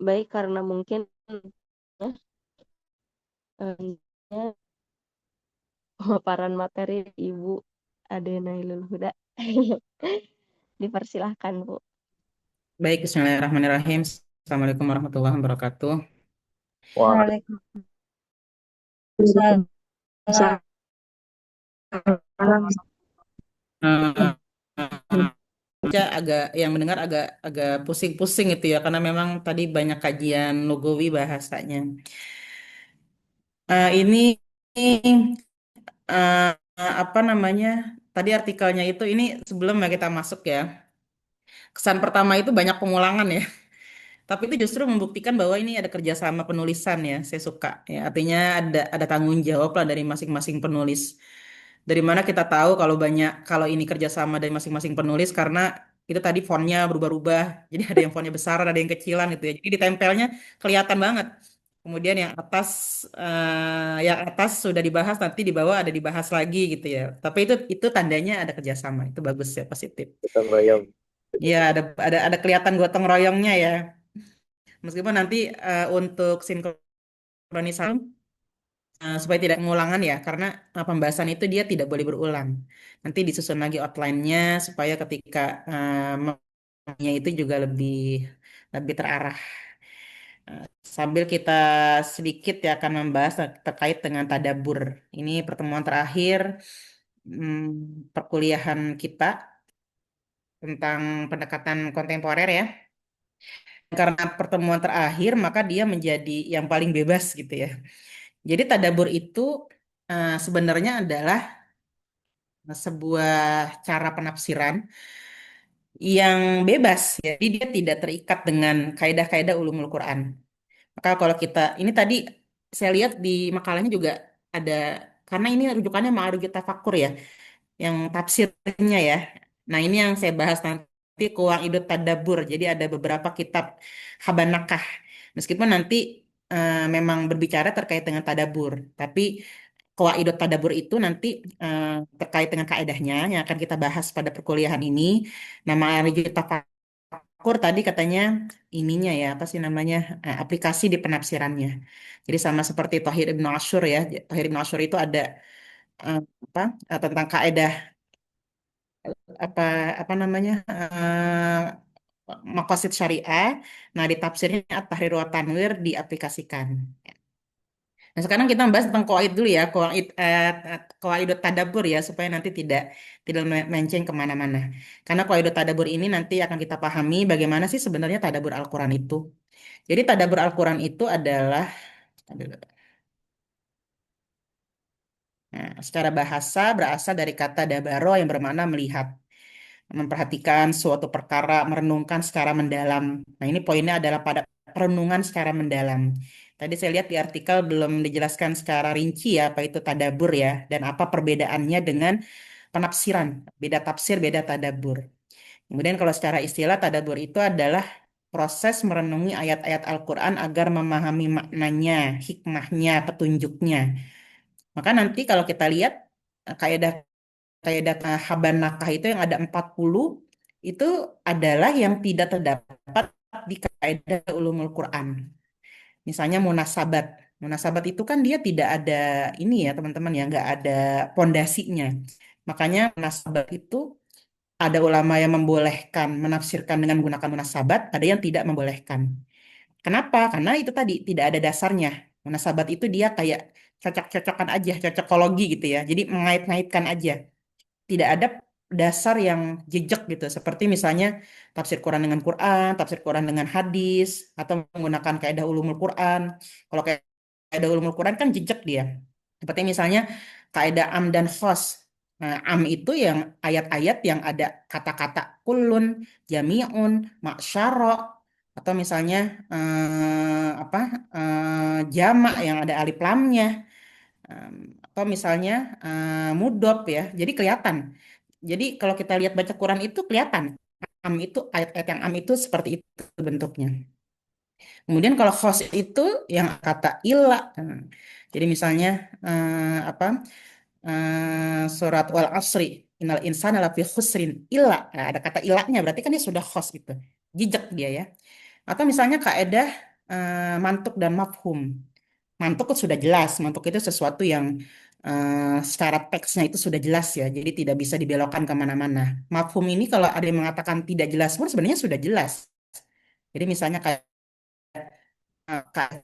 Speaker 2: Baik, karena mungkin ya, pemaparan materi Ibu Adena Ilul Huda. Dipersilahkan, Bu.
Speaker 4: Baik, bismillahirrahmanirrahim. Assalamualaikum warahmatullahi wabarakatuh.
Speaker 3: Waalaikumsalam.
Speaker 4: Eh, baca agak yang mendengar agak pusing-pusing itu ya karena memang tadi banyak kajian lugawi bahasanya. Ini apa namanya? Tadi artikelnya itu ini sebelum ya kita masuk ya. Kesan pertama itu banyak pengulangan ya. Tapi itu justru membuktikan bahwa ini ada kerjasama penulisan ya. Saya suka ya. Artinya ada tanggung jawab lah dari masing-masing penulis. Dari mana kita tahu kalau ini kerjasama dari masing-masing penulis karena itu tadi fontnya berubah-ubah. Jadi ada yang fontnya besar, ada yang kecilan gitu ya. Jadi ditempelnya kelihatan banget. Kemudian yang atas sudah dibahas, nanti di bawah ada dibahas lagi gitu ya. Tapi itu tandanya ada kerjasama. Itu bagus ya, positif.
Speaker 5: Gotong royong.
Speaker 4: Ya, ada kelihatan gotong royongnya ya. Meskipun nanti untuk sinkronisasi supaya tidak mengulangan ya, karena pembahasan itu dia tidak boleh berulang. Nanti disusun lagi outline-nya supaya ketika memahaminya itu juga lebih lebih terarah. Sambil kita sedikit ya akan membahas terkait dengan tadabur. Ini pertemuan terakhir perkuliahan kita tentang pendekatan kontemporer ya. Karena pertemuan terakhir, maka dia menjadi yang paling bebas gitu ya. Jadi tadabur itu sebenarnya adalah sebuah cara penafsiran yang bebas. Jadi dia tidak terikat dengan kaidah-kaidah ulumul Quran. Maka kalau kita, ini tadi saya lihat di makalahnya juga ada, karena ini rujukannya Ma'arij Tafakur ya, yang tafsirnya ya. Nah ini yang saya bahas nanti Qawaidut Tadabbur. Jadi ada beberapa kitab Habanakah. Meskipun nanti memang berbicara terkait dengan tadabur, tapi Qawaidut Tadabbur itu nanti eh, terkait dengan kaedahnya yang akan kita bahas pada perkuliahan ini. Nama Ma'arij Tafakur tadi katanya ininya ya, apa sih namanya, aplikasi di penafsirannya. Jadi sama seperti Thahir Ibnu Asyur ya. Thahir Ibnu Asyur itu ada eh, apa tentang kaedah apa apa namanya maqasid syariah. Nah, di tafsirnya At-Tahrir wa Tanwir diaplikasikan. Nah, sekarang kita bahas tentang qawaid dulu ya, qawaidut tadabbur ya, supaya nanti tidak tidak melenceng kemana-mana. Karena qawaidut tadabbur ini nanti akan kita pahami bagaimana sih sebenarnya tadabbur Al-Quran itu. Jadi tadabbur Al-Quran itu adalah secara bahasa berasal dari kata dabaro yang bermakna melihat, memperhatikan suatu perkara, merenungkan secara mendalam. Nah, ini poinnya adalah pada perenungan secara mendalam. Tadi saya lihat di artikel belum dijelaskan secara rinci ya apa itu tadabur ya dan apa perbedaannya dengan penafsiran. Beda tafsir, beda tadabur. Kemudian kalau secara istilah tadabur itu adalah proses merenungi ayat-ayat Al-Quran agar memahami maknanya, hikmahnya, petunjuknya. Maka nanti kalau kita lihat kaidah kayak data Habanakah itu yang ada 40 itu adalah yang tidak terdapat di kaidah ulumul Quran. Misalnya munasabat. Munasabat itu kan dia tidak ada ini ya teman-teman ya, nggak ada pondasinya. Makanya munasabat itu ada ulama yang membolehkan menafsirkan dengan menggunakan munasabat, ada yang tidak membolehkan. Kenapa? Karena itu tadi tidak ada dasarnya. Munasabat itu dia kayak cocok-cocokan aja, cocokologi gitu ya. Jadi mengait-ngaitkan aja, tidak ada dasar yang jejak gitu. Seperti misalnya tafsir Quran dengan Quran, tafsir Quran dengan hadis, atau menggunakan kaidah ulumul Quran. Kalau kaidah ulumul Quran kan jejak dia. Seperti misalnya kaidah am dan khos. Nah, am itu yang ayat-ayat yang ada kata-kata kulun, jami'un, maksyara, atau misalnya apa jamak yang ada alif lamnya. Em, atau misalnya mudop ya. Jadi kelihatan. Jadi kalau kita lihat baca Quran itu kelihatan. Am itu ayat-ayat yang am itu seperti itu bentuknya. Kemudian kalau khos itu yang kata ilah. Jadi misalnya apa surat wal asri innal insana lafi khusrin ilah. Nah, ada kata ilahnya berarti kan dia sudah khos gitu. Jejak dia ya. Atau misalnya kaidah mantuk dan mafhum. Mantuk itu sudah jelas, mantuk itu sesuatu yang secara teksnya itu sudah jelas ya, jadi tidak bisa dibelokkan kemana-mana. Mafhum ini kalau ada yang mengatakan tidak jelas pun sebenarnya sudah jelas. Jadi misalnya kayak kayak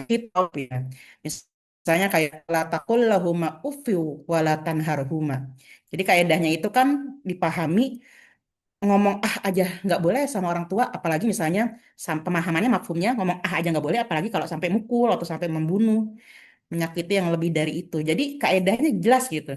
Speaker 4: kita ya. Misalnya kayak la taqul lahuma uffiu wa la tanharhuma. Jadi kaidahnya itu kan dipahami ngomong ah aja nggak boleh sama orang tua, apalagi misalnya pemahamannya mafhumnya ngomong ah aja nggak boleh, apalagi kalau sampai mukul atau sampai membunuh, menyakiti yang lebih dari itu. Jadi kaidahnya jelas gitu.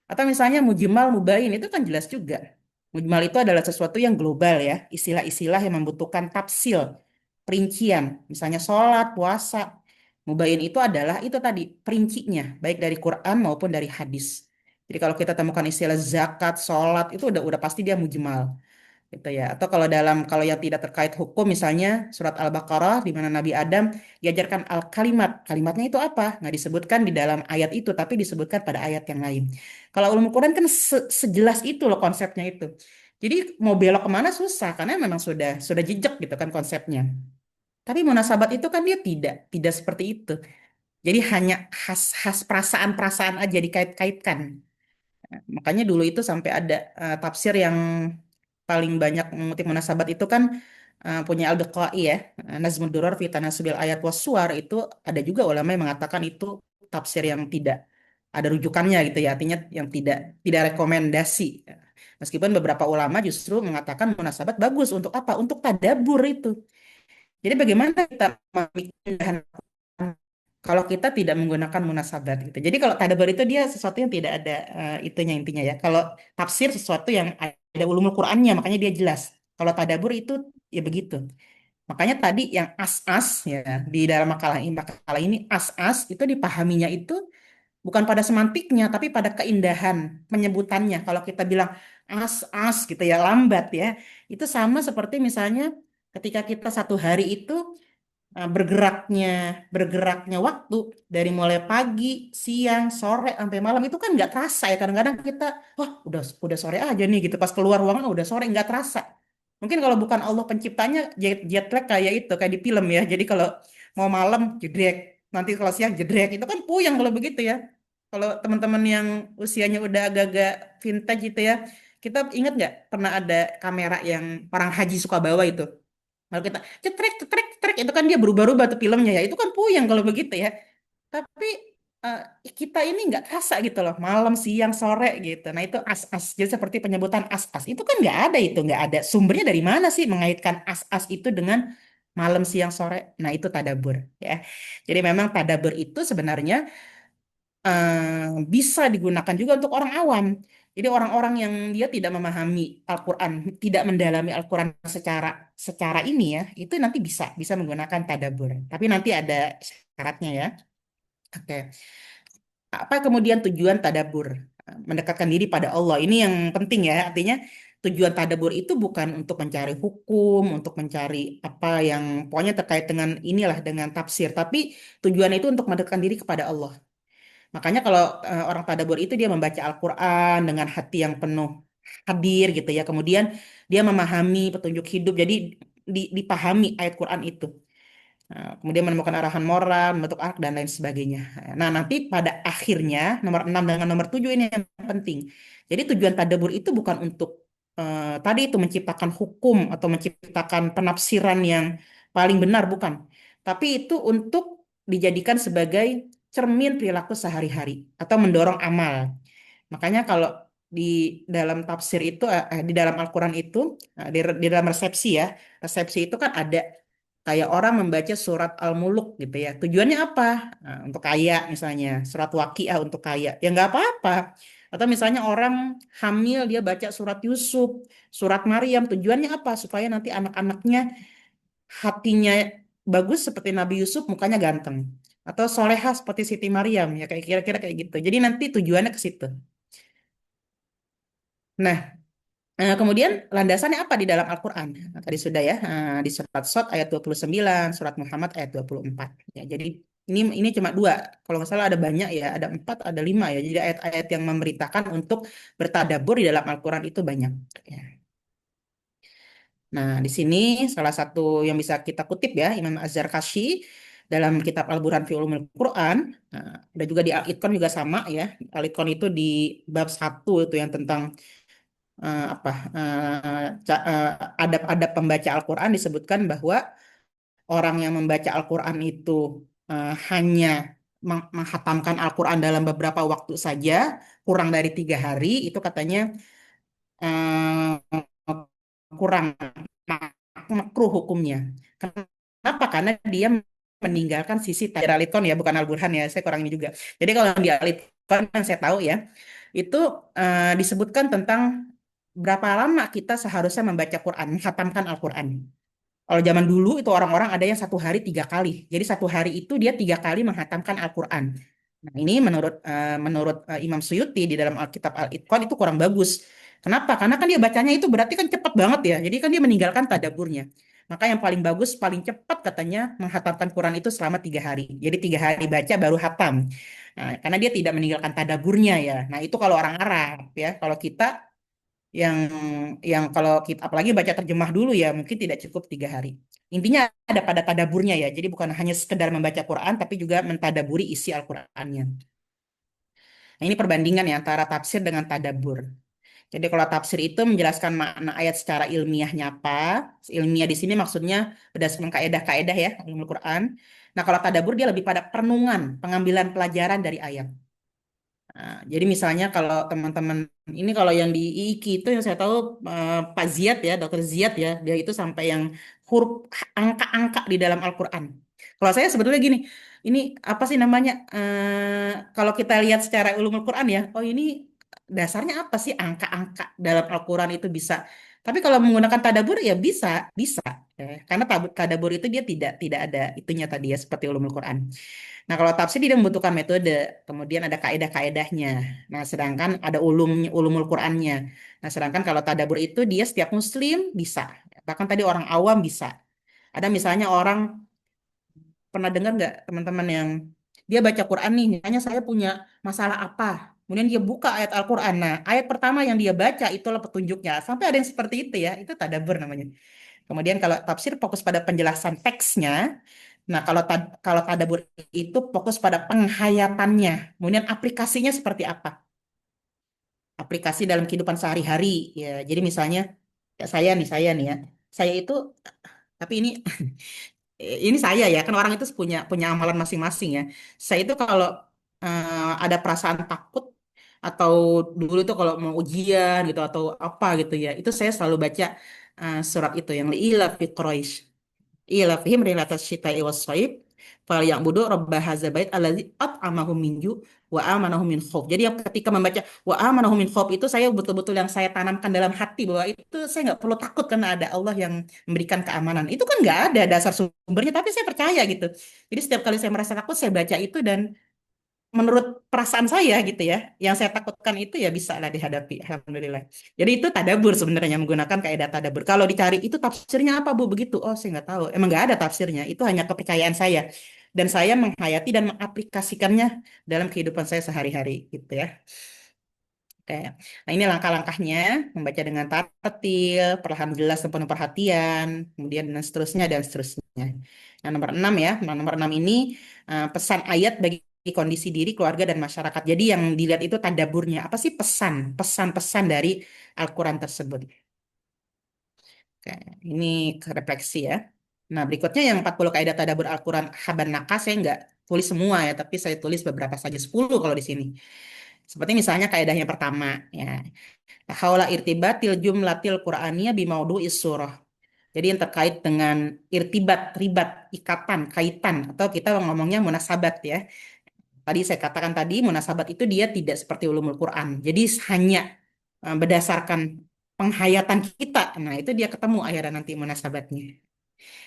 Speaker 4: Atau misalnya mujmal mubain itu kan jelas juga. Mujmal itu adalah sesuatu yang global ya, istilah-istilah yang membutuhkan tafsil, perincian. Misalnya sholat, puasa. Mubain itu adalah itu tadi perincinya, baik dari Quran maupun dari hadis. Jadi kalau kita temukan istilah zakat, sholat itu udah pasti dia mujmal gitu ya. Atau kalau yang tidak terkait hukum misalnya surat Al-Baqarah di mana Nabi Adam diajarkan al-kalimat. Kalimatnya itu apa? Nggak disebutkan di dalam ayat itu tapi disebutkan pada ayat yang lain. Kalau ulum Quran kan sejelas itu loh konsepnya itu. Jadi mau belok kemana susah karena memang sudah jejak gitu kan konsepnya. Tapi munasabat itu kan dia tidak seperti itu. Jadi hanya khas perasaan-perasaan aja dikait-kaitkan. Makanya dulu itu sampai ada tafsir yang paling banyak mengutip munasabat itu kan punya Al-Biqai ya, Nazmud Durrar fi Tanasubil Ayat was Suwar itu ada juga ulama yang mengatakan itu tafsir yang tidak ada rujukannya gitu ya, artinya yang tidak tidak rekomendasi. Meskipun beberapa ulama justru mengatakan munasabat bagus untuk apa? Untuk tadabur itu. Jadi bagaimana kita memikirkan kalau kita tidak menggunakan munasabat gitu. Jadi kalau tadabbur itu dia sesuatu yang tidak ada itunya intinya ya. Kalau tafsir sesuatu yang ada ulumul Qur'annya, makanya dia jelas. Kalau tadabbur itu ya begitu. Makanya tadi yang as-as ya di dalam makalah ini as-as itu dipahaminya itu bukan pada semantiknya tapi pada keindahan penyebutannya. Kalau kita bilang as-as gitu ya lambat ya, itu sama seperti misalnya ketika kita satu hari itu bergeraknya waktu dari mulai pagi, siang, sore sampai malam itu kan nggak terasa ya. Kadang-kadang kita, wah udah sore aja nih gitu. Pas keluar ruangan udah sore nggak terasa. Mungkin kalau bukan Allah penciptanya jet lag kayak itu kayak di film ya. Jadi kalau mau malam jedrek, nanti kalau siang jedrek itu kan puyeng kalau begitu ya. Kalau teman-teman yang usianya udah agak-agak vintage gitu ya, kita ingat nggak pernah ada kamera yang orang haji suka bawa itu? Kalau kita cetrek cetrek cetrek itu kan dia berubah-ubah tuh filmnya ya. Itu kan puyeng kalau begitu ya. Tapi eh, kita ini nggak terasa gitu loh. Malam, siang, sore gitu. Nah itu as-as. Jadi seperti penyebutan as-as. Itu kan nggak ada itu. Nggak ada. Sumbernya dari mana sih mengaitkan as-as itu dengan malam, siang, sore? Nah itu tadabur ya. Jadi memang tadabur itu sebenarnya bisa digunakan juga untuk orang awam. Jadi orang-orang yang dia tidak memahami Al-Quran, tidak mendalami Al-Quran secara secara ini ya, itu nanti bisa menggunakan tadabbur. Tapi nanti ada syaratnya ya. Oke. Apa kemudian tujuan tadabbur? Mendekatkan diri pada Allah. Ini yang penting ya. Artinya tujuan tadabbur itu bukan untuk mencari hukum, untuk mencari apa yang pokoknya terkait dengan inilah dengan tafsir, tapi tujuan itu untuk mendekatkan diri kepada Allah. Makanya kalau orang tadabbur itu dia membaca Al-Quran dengan hati yang penuh hadir gitu ya. Kemudian dia memahami petunjuk hidup. Jadi dipahami ayat Quran itu. Kemudian menemukan arahan moral, membentuk akhlak dan lain sebagainya. Nah, nanti pada akhirnya nomor 6 dengan nomor 7 ini yang penting. Jadi tujuan tadabbur itu bukan untuk tadi itu menciptakan hukum atau menciptakan penafsiran yang paling benar, bukan. Tapi itu untuk dijadikan sebagai cermin perilaku sehari-hari atau mendorong amal. Makanya kalau di dalam tafsir itu, di dalam Al-Quran itu, di dalam resepsi ya, resepsi itu kan ada kayak orang membaca surat Al-Muluk gitu ya. Tujuannya apa? Nah, untuk kaya misalnya, surat Waqiah untuk kaya. Ya nggak apa-apa. Atau misalnya orang hamil dia baca surat Yusuf, surat Maryam. Tujuannya apa? Supaya nanti anak-anaknya hatinya bagus seperti Nabi Yusuf, mukanya ganteng. Atau solehah seperti Siti Maryam, ya kayak kira-kira kayak gitu. Jadi nanti tujuannya ke situ. Nah, kemudian landasannya apa di dalam Al-Quran? Nah, tadi sudah ya, di surat Sot ayat 29, surat Muhammad ayat 24. Ya, jadi ini cuma dua. Kalau nggak salah ada banyak ya, ada empat, ada lima ya. Jadi ayat-ayat yang memberitakan untuk bertadabur di dalam Al-Quran itu banyak. Ya. Nah, di sini salah satu yang bisa kita kutip ya, Imam Az-Zarkashi dalam kitab Al-Burhan fi Ulumul Quran. Nah, ada juga di Al-Itqan juga sama ya. Al-Itqan itu di bab 1 itu yang tentang apa adab-adab pembaca Al-Quran disebutkan bahwa orang yang membaca Al-Quran itu hanya menghatamkan Al-Quran dalam beberapa waktu saja, kurang dari 3 hari, itu katanya eh, kurang makruh hukumnya. Kenapa? Karena dia meninggalkan sisi Al-Itqan ya, bukan Al-Burhan ya, saya kurang ini juga. Jadi kalau di Al-Itqan yang saya tahu ya, itu disebutkan tentang berapa lama kita seharusnya membaca Quran, menghatamkan Al-Quran. Kalau zaman dulu itu orang-orang ada yang 1 hari 3 kali. Jadi 1 hari itu dia 3 kali menghatamkan Al-Quran. Nah ini menurut Imam Suyuti di dalam Alkitab Al-Itqan itu kurang bagus. Kenapa? Karena kan dia bacanya itu berarti kan cepat banget ya. Jadi kan dia meninggalkan tadaburnya. Maka yang paling bagus, paling cepat katanya menghatamkan Quran itu selama 3 hari. Jadi 3 hari baca baru hatam. Nah, karena dia tidak meninggalkan tadaburnya ya. Nah itu kalau orang Arab ya. Kalau kita yang kalau kita apalagi baca terjemah dulu ya mungkin tidak cukup 3 hari. Intinya ada pada tadaburnya ya. Jadi bukan hanya sekedar membaca Quran tapi juga mentadaburi isi Al-Qur'annya. Nah, ini perbandingan ya antara tafsir dengan tadabur. Jadi kalau tafsir itu menjelaskan makna ayat secara ilmiahnya apa. Ilmiah di sini maksudnya berdasarkan kaedah-kaedah ya ilmu Quran. Nah, kalau tadabur dia lebih pada perenungan, pengambilan pelajaran dari ayat. Nah, jadi misalnya kalau teman-teman ini kalau yang di IIKI itu yang saya tahu Pak Ziyad ya, Dokter Ziyad ya, dia itu sampai yang huruf angka-angka di dalam Al-Qur'an. Kalau saya sebetulnya gini, ini apa sih namanya? Kalau kita lihat secara ulumul Quran ya, oh ini dasarnya apa sih angka-angka dalam Al-Qur'an itu bisa. Tapi kalau menggunakan tadabur ya bisa, bisa. Karena tadabur itu dia tidak ada itunya tadi ya seperti ulumul Quran. Nah, kalau tafsir dia membutuhkan metode, kemudian ada kaedah-kaedahnya. Nah, sedangkan ada ulumul Qur'annya. Nah, sedangkan kalau tadabur itu dia setiap muslim bisa. Bahkan tadi orang awam bisa. Ada misalnya orang pernah dengar nggak teman-teman yang dia baca Quran nih, misalnya saya punya masalah apa, kemudian dia buka ayat Al-Quran. Nah, ayat pertama yang dia baca itulah petunjuknya. Sampai ada yang seperti itu ya, itu tadabur namanya. Kemudian kalau tafsir fokus pada penjelasan teksnya. Nah, kalau tadabbur itu fokus pada penghayatannya. Kemudian aplikasinya seperti apa? Aplikasi dalam kehidupan sehari-hari. Ya, jadi misalnya ya saya nih ya. Saya itu tapi ini saya ya, kan orang itu punya punya amalan masing-masing ya. Saya itu kalau ada perasaan takut atau dulu itu kalau mau ujian gitu atau apa gitu ya, itu saya selalu baca surat itu yang Ila fi Quraisy. Ilafihim rilatas syita'i was shaib fal ya'budu rabb hadzal bait allazi at'amahum min ju' wa amanahum min khauf. Jadi yang ketika membaca wa amanahum min khauf itu saya betul-betul yang saya tanamkan dalam hati bahwa itu saya nggak perlu takut karena ada Allah yang memberikan keamanan. Itu kan nggak ada dasar sumbernya tapi saya percaya gitu. Jadi setiap kali saya merasa takut saya baca itu dan menurut perasaan saya gitu ya, yang saya takutkan itu ya bisa lah dihadapi. Alhamdulillah. Jadi itu tadabur sebenarnya menggunakan kaidah tadabur. Kalau dicari itu tafsirnya apa Bu begitu? Oh saya nggak tahu. Emang nggak ada tafsirnya. Itu hanya kepercayaan saya dan saya menghayati dan mengaplikasikannya dalam kehidupan saya sehari-hari gitu ya. Oke. Nah ini langkah-langkahnya membaca dengan tartil, perlahan jelas dan penuh perhatian, kemudian dan seterusnya dan seterusnya. Nah nomor 6 ya, nah, nomor 6 ini pesan ayat bagi kondisi diri, keluarga dan masyarakat. Jadi yang dilihat itu tadaburnya. Apa sih pesan-pesan dari Al-Quran tersebut? Oke, ini refleksi ya. Nah berikutnya yang 40 kaidah tadabur Al-Quran Haban Nakas saya nggak tulis semua ya, tapi saya tulis beberapa saja 10 kalau di sini. Seperti misalnya kaidahnya pertama ya. Haula irtibatil jumlatil Qur'aniyah bimaudu'is surah. Jadi yang terkait dengan irtibat, ribat, ikatan, kaitan atau kita ngomongnya munasabat ya. Tadi saya katakan tadi munasabat itu dia tidak seperti ulumul Quran. Jadi hanya berdasarkan penghayatan kita. Nah, itu dia ketemu akhirnya nanti munasabatnya.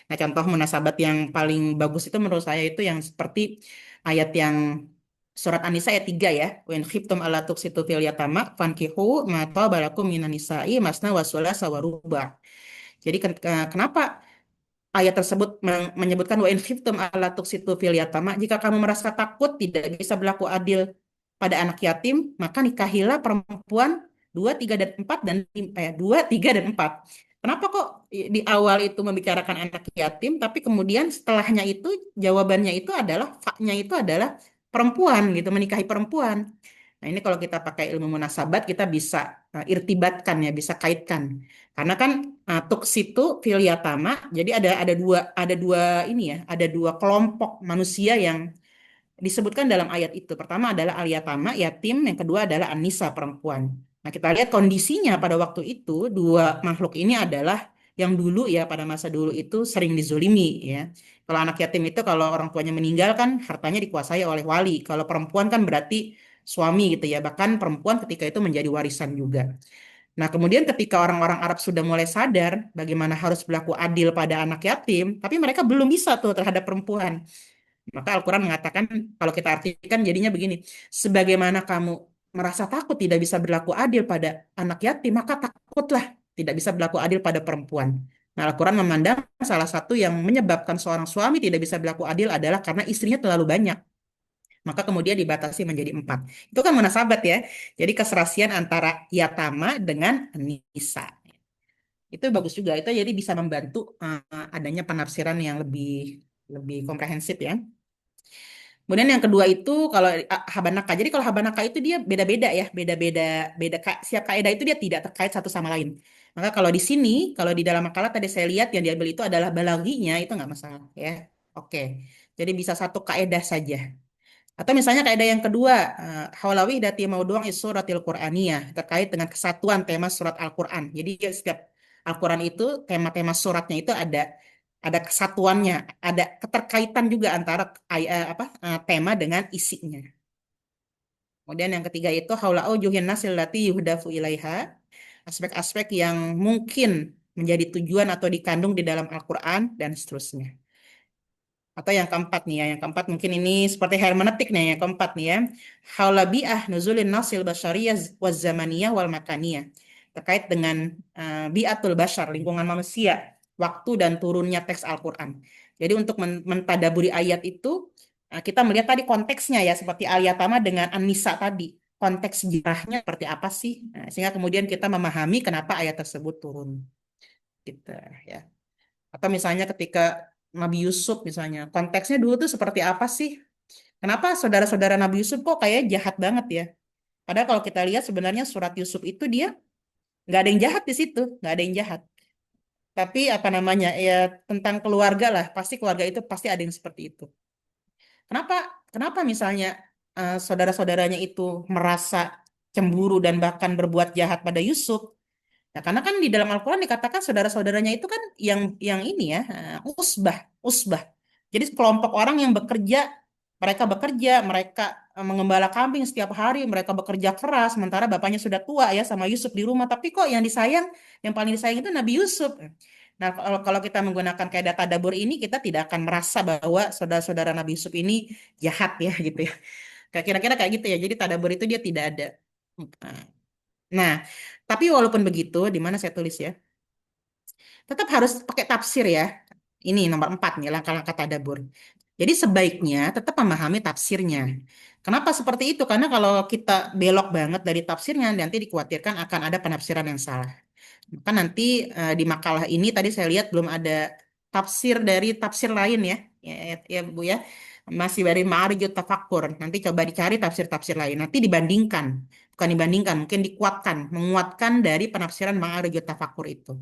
Speaker 4: Nah, contoh munasabat yang paling bagus itu menurut saya itu yang seperti ayat yang surat An-Nisa ayat 3 ya. Wa in khiftum alla tuqsitu fil yatama fankihu ma taba lakum minan nisa'i masna wa thulatsa wa ruba'. Jadi kenapa ayat tersebut menyebutkan wa in khiftum alla tuqsitu fil yatama, jika kamu merasa takut tidak bisa berlaku adil pada anak yatim, maka nikahilah perempuan 2, 3 dan 4 dan 2, 3 dan 4. Kenapa kok di awal itu membicarakan anak yatim, tapi kemudian setelahnya itu jawabannya itu adalah faknya itu adalah perempuan gitu, menikahi perempuan. Nah, ini kalau kita pakai ilmu munasabat kita bisa irtibatkan ya, bisa kaitkan. Karena kan tuksitu fil yatama, jadi ada dua ini ya, ada dua kelompok manusia yang disebutkan dalam ayat itu. Pertama adalah al-yatama, yatim, yang kedua adalah an-nisa, perempuan. Nah, kita lihat kondisinya pada waktu itu, dua makhluk ini adalah yang dulu ya, pada masa dulu itu sering dizolimi ya. Kalau anak yatim itu kalau orang tuanya meninggal kan hartanya dikuasai oleh wali. Kalau perempuan kan berarti suami gitu ya. Bahkan perempuan ketika itu menjadi warisan juga. Nah, kemudian ketika orang-orang Arab sudah mulai sadar bagaimana harus berlaku adil pada anak yatim, tapi mereka belum bisa tuh terhadap perempuan. Maka Al-Quran mengatakan, kalau kita artikan jadinya begini, sebagaimana kamu merasa takut tidak bisa berlaku adil pada anak yatim, maka takutlah tidak bisa berlaku adil pada perempuan. Nah, Al-Quran memandang salah satu yang menyebabkan seorang suami tidak bisa berlaku adil adalah karena istrinya terlalu banyak. Maka kemudian dibatasi menjadi 4. Itu kan munasabat ya. Jadi keserasian antara yatama dengan nisa. Itu bagus juga. Itu jadi bisa membantu adanya penafsiran yang lebih lebih komprehensif ya. Kemudian yang kedua itu kalau Habanaka. Jadi kalau Habanaka itu dia beda-beda ya, beda-beda setiap kaidah itu dia tidak terkait satu sama lain. Maka kalau di sini, kalau di dalam makalah tadi saya lihat yang diambil itu adalah balaginya itu nggak masalah ya. Oke. Jadi bisa satu kaidah saja. Atau misalnya kaidah yang kedua, hawlawi dati maudu'an is-suratil Qur'aniyah terkait dengan kesatuan tema surat Al-Qur'an. Jadi setiap Al-Qur'an itu tema-tema suratnya itu ada kesatuannya, ada keterkaitan juga antara tema dengan isinya. Kemudian yang ketiga itu haula aujuhin nasil lati yuhdafu ilaiha, aspek-aspek yang mungkin menjadi tujuan atau dikandung di dalam Al-Qur'an dan seterusnya. Atau yang keempat nih ya, yang keempat mungkin ini seperti hermeneutik nih, yang keempat nih ya. Haula bi'ah nuzulin nasil basyariyah waz zamaniyah wal makaniyah. Terkait dengan bi'atul basyar, lingkungan manusia, waktu dan turunnya teks Al-Qur'an. Jadi untuk mentadaburi ayat itu kita melihat tadi konteksnya ya, seperti Al-Yatama dengan An-Nisa tadi. Konteks sejarahnya seperti apa sih? Nah, sehingga kemudian kita memahami kenapa ayat tersebut turun. Gitu ya. Atau misalnya ketika Nabi Yusuf misalnya, konteksnya dulu tuh seperti apa sih? Kenapa saudara-saudara Nabi Yusuf kok kayak jahat banget ya? Padahal kalau kita lihat sebenarnya surat Yusuf itu dia nggak ada yang jahat di situ, nggak ada yang jahat. Tapi apa namanya ya tentang keluarga lah, pasti keluarga itu pasti ada yang seperti itu. Kenapa? Kenapa misalnya saudara-saudaranya itu merasa cemburu dan bahkan berbuat jahat pada Yusuf? Ya, karena kan di dalam Al-Quran dikatakan saudara-saudaranya itu kan yang ini ya, usbah, usbah. Jadi kelompok orang yang bekerja, mereka mengembala kambing setiap hari, mereka bekerja keras, sementara bapaknya sudah tua ya sama Yusuf di rumah. Tapi kok yang disayang, yang paling disayang itu Nabi Yusuf. Nah, kalau kita menggunakan kaidah tadabbur ini, kita tidak akan merasa bahwa saudara-saudara Nabi Yusuf ini jahat ya gitu ya. Kira-kira kayak gitu ya. Jadi tadabbur itu dia tidak ada. Nah, tapi walaupun begitu, di mana saya tulis ya, tetap harus pakai tafsir ya. Ini nomor 4 nih, langkah-langkah tadabbur. Jadi sebaiknya tetap memahami tafsirnya. Kenapa seperti itu? Karena kalau kita belok banget dari tafsirnya, nanti dikhawatirkan akan ada penafsiran yang salah. Maka nanti di makalah ini tadi saya lihat belum ada tafsir dari tafsir lain ya. Ya, Bu ya. Masih dari Ma'arijut Tafakkur. Nanti coba dicari tafsir-tafsir lain. Nanti dibandingkan. Bukan dibandingkan, mungkin dikuatkan. Menguatkan dari penafsiran Ma'arijut Tafakkur itu.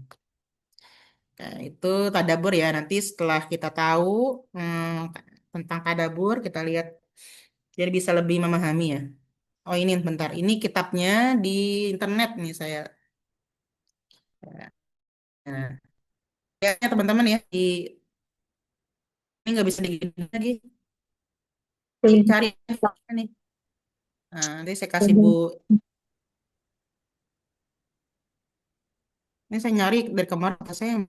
Speaker 4: Nah, itu tadabur ya. Nanti setelah kita tahu tentang tadabur, kita lihat jadi bisa lebih memahami ya. Oh ini bentar, ini kitabnya di internet nih saya. Nah, ya teman-teman ya, ini nggak bisa digini lagi. Cari nih. Nah, nanti saya kasih Bu. Ini saya nyari dari kemarin kata saya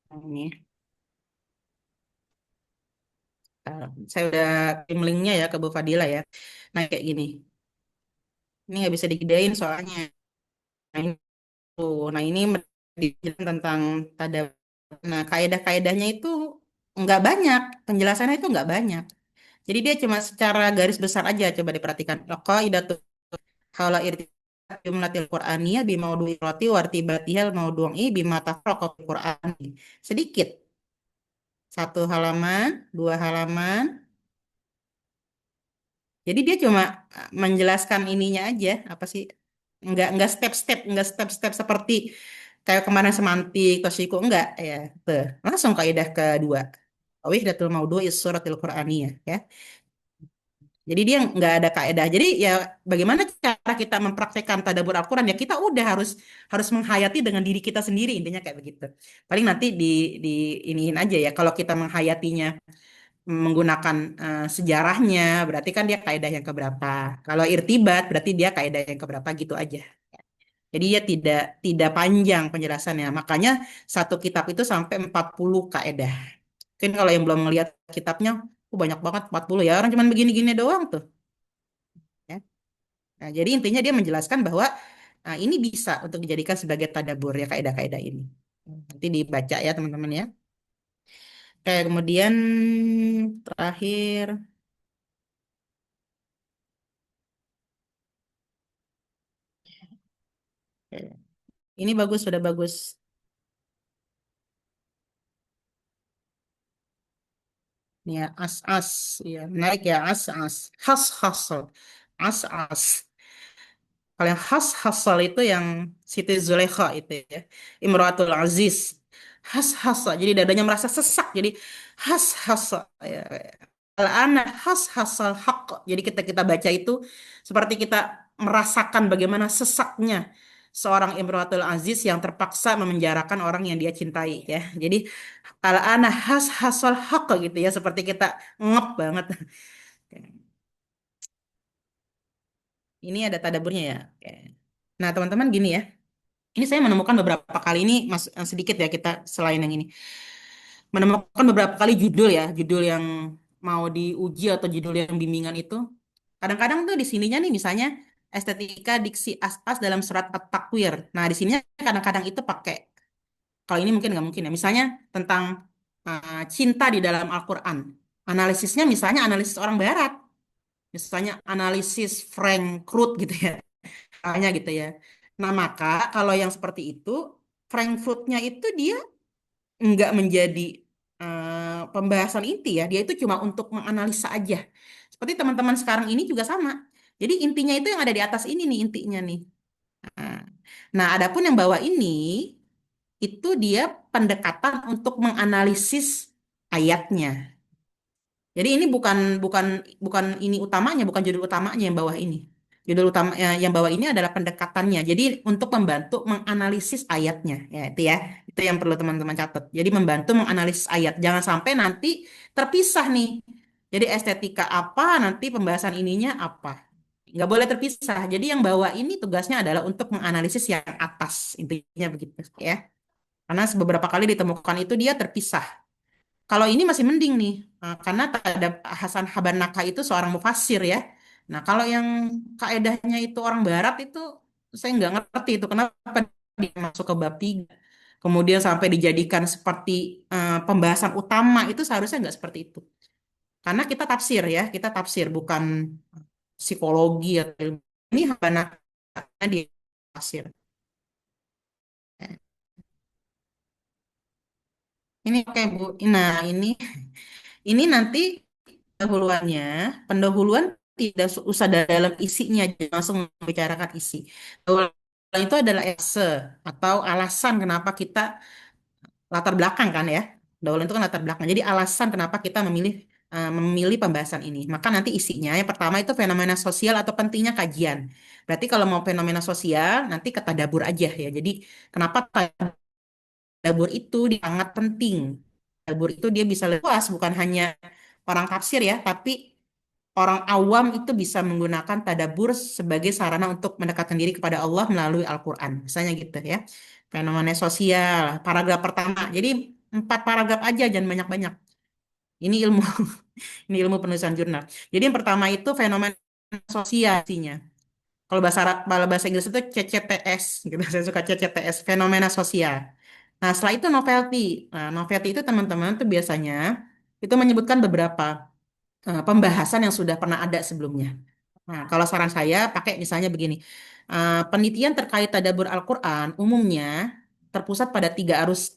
Speaker 4: ini. Saya udah kirim linknya ya ke Bu Fadila ya. Nah kayak gini. Ini nggak bisa digedein soalnya. Nah ini, tuh. Nah ini menjelaskan tentang tanda. Nah kaidah-kaidahnya itu nggak banyak. Penjelasannya itu nggak banyak. Jadi dia cuma secara garis besar aja, coba diperhatikan. Qaidatu haula irtibat jumlatil Qur'aniyah bimaudu'i roti wartibatihal maudu'i bima tafraqa fil Qur'ani. Sedikit. Satu halaman, dua halaman. Jadi dia cuma menjelaskan ininya aja, apa sih? Enggak seperti kayak kemarin semantik, tosiku enggak ya. Tuh, langsung kaidah kedua. Wahdatul maudhu'i suratil Qur'aniyah ya. Jadi dia nggak ada kaidah. Jadi ya bagaimana cara kita mempraktekkan tadabbur Al-Quran ya kita udah harus harus menghayati dengan diri kita sendiri intinya kayak begitu. Paling nanti di iniin aja ya kalau kita menghayatinya menggunakan sejarahnya berarti kan dia kaidah yang keberapa. Kalau irtibat berarti dia kaidah yang keberapa gitu aja. Jadi dia tidak tidak panjang penjelasannya. Makanya satu kitab itu sampai 40 kaidah. Mungkin kalau yang belum melihat kitabnya, banyak banget 40 ya. Orang cuma begini-gini doang tuh. Ya. Nah, jadi intinya dia menjelaskan bahwa ini bisa untuk dijadikan sebagai tadabbur ya kaidah-kaidah ini. Nanti dibaca ya teman-teman ya. Kayak kemudian terakhir, ini bagus sudah bagus. Ini ya as-as ya menarik ya as-as has-hasal as-as. Kalau yang khas hasal itu yang Siti Zulaikha itu ya. Imratul Aziz. Has hasal. Jadi dadanya merasa sesak. Jadi has hasal. Ya. Al-ana has hasal haq. Jadi kita baca itu seperti kita merasakan bagaimana sesaknya seorang Imratul Aziz yang terpaksa memenjarakan orang yang dia cintai ya. Jadi al-ana has hasal haq gitu ya. Seperti kita ngep banget. Ini ada tadaburnya ya. Oke. Nah, teman-teman gini ya. Ini saya menemukan beberapa kali ini sedikit ya kita selain yang ini. Menemukan beberapa kali judul ya, judul yang mau diuji atau judul yang bimbingan itu. Kadang-kadang tuh di sininya nih misalnya estetika diksi as-as dalam surat At-Takwir. Nah, di sininya kadang-kadang itu pakai kalau ini mungkin nggak mungkin ya. Misalnya tentang cinta di dalam Al-Qur'an. Analisisnya misalnya analisis orang barat. Misalnya analisis Frank Kruth gitu ya. Hanya gitu ya. Nah, maka kalau yang seperti itu, Frankfurtnya itu dia nggak menjadi pembahasan inti ya. Dia itu cuma untuk menganalisa aja. Seperti teman-teman sekarang ini juga sama. Jadi intinya itu yang ada di atas ini nih intinya nih. Nah, nah, adapun yang bawah ini itu dia pendekatan untuk menganalisis ayatnya. Jadi ini bukan bukan bukan ini utamanya, bukan judul utamanya yang bawah ini. Judul utama yang bawah ini adalah pendekatannya. Jadi untuk membantu menganalisis ayatnya, ya itu ya. Itu yang perlu teman-teman catat. Jadi membantu menganalisis ayat. Jangan sampai nanti terpisah nih. Jadi estetika apa, nanti pembahasan ininya apa. Nggak boleh terpisah. Jadi yang bawah ini tugasnya adalah untuk menganalisis yang atas. Intinya begitu ya. Karena beberapa kali ditemukan itu dia terpisah. Kalau ini masih mending nih, karena ada Hasan Habanaka itu seorang mufassir ya. Nah, kalau yang kaedahnya itu orang Barat itu saya nggak ngerti itu kenapa dia masuk ke bab 3. Kemudian sampai dijadikan seperti pembahasan utama itu seharusnya nggak seperti itu. Karena kita tafsir ya, kita tafsir bukan psikologi atau ilmu. Ini Habanaka dia tafsir. Ini oke Bu. Nah, ini nanti pendahuluannya, pendahuluan tidak usah dalam isinya, jangan langsung membicarakan isi. Pendahuluan itu adalah ese atau alasan kenapa kita latar belakang kan ya. Pendahuluan itu kan latar belakang. Jadi alasan kenapa kita memilih pembahasan ini. Maka nanti isinya yang pertama itu fenomena sosial atau pentingnya kajian. Berarti kalau mau fenomena sosial nanti ke tadabur aja ya. Jadi kenapa tadabur itu sangat penting. Tadabur itu dia bisa luas bukan hanya orang tafsir ya, tapi orang awam itu bisa menggunakan tadabur sebagai sarana untuk mendekatkan diri kepada Allah melalui Al-Quran. Misalnya gitu ya. Fenomena sosial, paragraf pertama. Jadi 4 paragraf aja, jangan banyak-banyak. Ini ilmu, ini ilmu penulisan jurnal. Jadi yang pertama itu fenomena sosial artinya. Kalau bahasa Inggris itu CCTS, gitu. Saya suka CCTS, fenomena sosial. Nah, setelah itu novelty. Nah, novelty itu teman-teman tuh biasanya itu menyebutkan beberapa. pembahasan yang sudah pernah ada sebelumnya. Nah, kalau saran saya pakai misalnya begini. Penelitian terkait tadabbur Al-Quran umumnya terpusat pada tiga arus.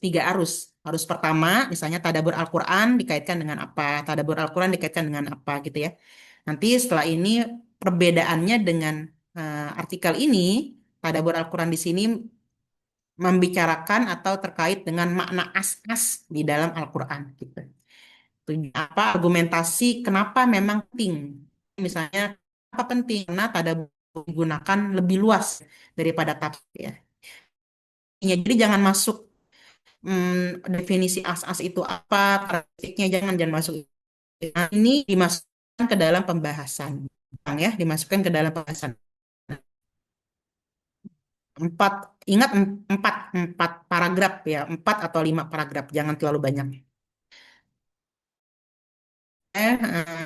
Speaker 4: Arus pertama, misalnya tadabbur Al-Quran dikaitkan dengan apa, tadabbur Al-Quran dikaitkan dengan apa gitu ya. Nanti setelah ini perbedaannya dengan artikel ini, tadabbur Al-Quran di sini membicarakan atau terkait dengan makna as-as di dalam Al-Quran gitu. Apa argumentasi kenapa memang penting? Misalnya apa penting? Karena tadabbur digunakan lebih luas daripada tafsir ya. Jadi jangan masuk definisi as-as itu apa, karakteristiknya jangan masuk. Nah, ini dimasukkan ke dalam pembahasan, ya, dimasukkan ke dalam pembahasan. Empat, ingat empat paragraf ya, 4 atau 5 paragraf, jangan terlalu banyak.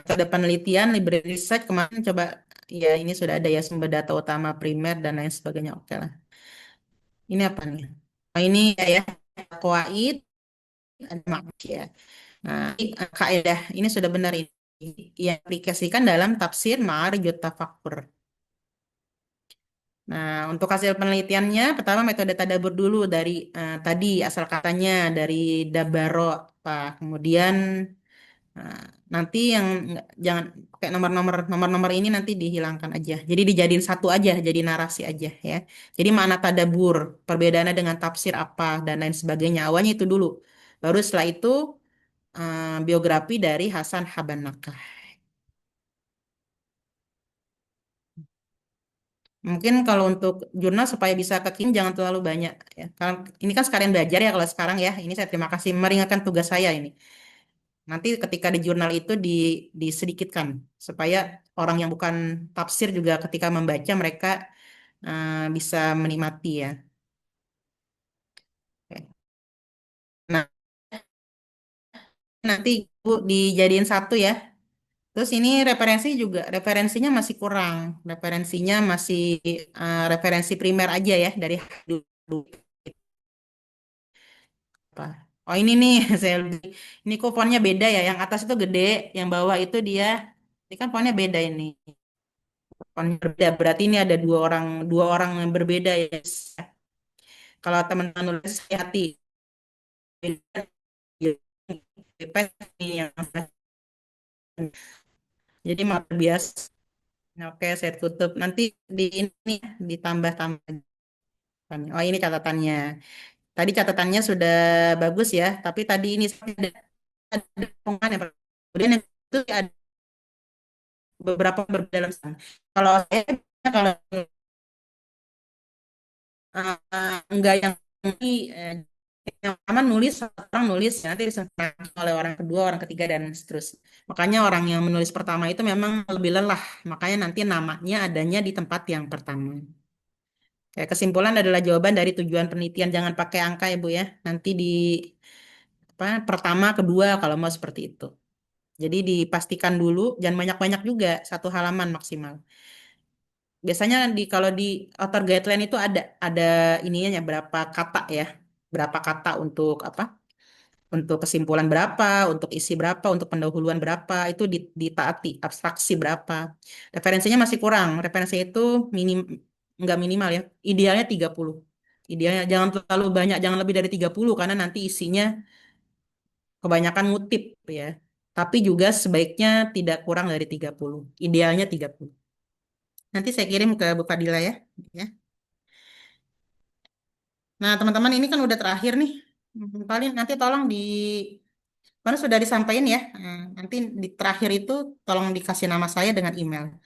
Speaker 4: Ada penelitian, library research kemarin coba ya ini sudah ada ya sumber data utama primer dan lain sebagainya. Oke lah. Ini apa nih? Oh, ini ya Qawaid ada makna ya. Nah, ini, kaidah ini sudah benar ini yang aplikasikan dalam tafsir Ma'arijut Tafakkur. Nah, untuk hasil penelitiannya, pertama metode tadabbur dulu dari tadi asal katanya dari Dabaro, Pak. Kemudian Nah, nanti yang jangan pakai nomor-nomor ini nanti dihilangkan aja. Jadi dijadiin satu aja, jadi narasi aja ya. Jadi makna tadabur, perbedaannya dengan tafsir apa dan lain sebagainya. Awalnya itu dulu. Baru setelah itu biografi dari Hasan Habanakah. Mungkin kalau untuk jurnal supaya bisa kekini jangan terlalu banyak ya. Kalau ini kan sekalian belajar ya kalau sekarang ya. Ini saya terima kasih meringankan tugas saya ini. Nanti ketika di jurnal itu disedikitkan supaya orang yang bukan tafsir juga ketika membaca mereka bisa menikmati ya. Oke. Nah, nanti Bu dijadiin satu ya. Terus ini referensinya masih kurang. Referensinya masih referensi primer aja ya dari dulu. Apa? Oh ini nih saya ini kok fontnya beda ya. Yang atas itu gede, yang bawah itu dia ini kan fontnya beda ini. Berbeda. Berarti ini ada dua orang yang berbeda ya. Kalau teman-teman nulis hati, ini yang jadi malah biasa. Oke, saya tutup. Nanti di ini ditambah-tambah. Oh, ini catatannya. Tadi catatannya sudah bagus ya, tapi tadi ini ada hubungan ya. Kemudian yang itu ada beberapa berbeda dalam sana. Kalau saya kalau enggak yang ini yang pertama nulis orang nulis nanti disertai oleh orang kedua orang ketiga dan seterusnya makanya orang yang menulis pertama itu memang lebih lelah makanya nanti namanya adanya di tempat yang pertama. Kayak kesimpulan adalah jawaban dari tujuan penelitian jangan pakai angka ya Bu ya nanti di apa pertama kedua kalau mau seperti itu jadi dipastikan dulu jangan banyak-banyak juga 1 halaman maksimal. Biasanya kalau di author guideline itu ada ininya ya, berapa kata ya. Berapa kata untuk apa? Untuk kesimpulan berapa, untuk isi berapa, untuk pendahuluan berapa, itu ditaati, abstraksi berapa. Referensinya masih kurang. Referensi itu nggak minimal ya. Idealnya 30. Idealnya jangan terlalu banyak, jangan lebih dari 30 karena nanti isinya kebanyakan ngutip ya. Tapi juga sebaiknya tidak kurang dari 30. Idealnya 30. Nanti saya kirim ke Bu Fadila ya. Ya. Nah, teman-teman ini kan udah terakhir nih. Paling nanti tolong mana sudah disampaikan ya. Nanti di terakhir itu tolong dikasih nama saya dengan email.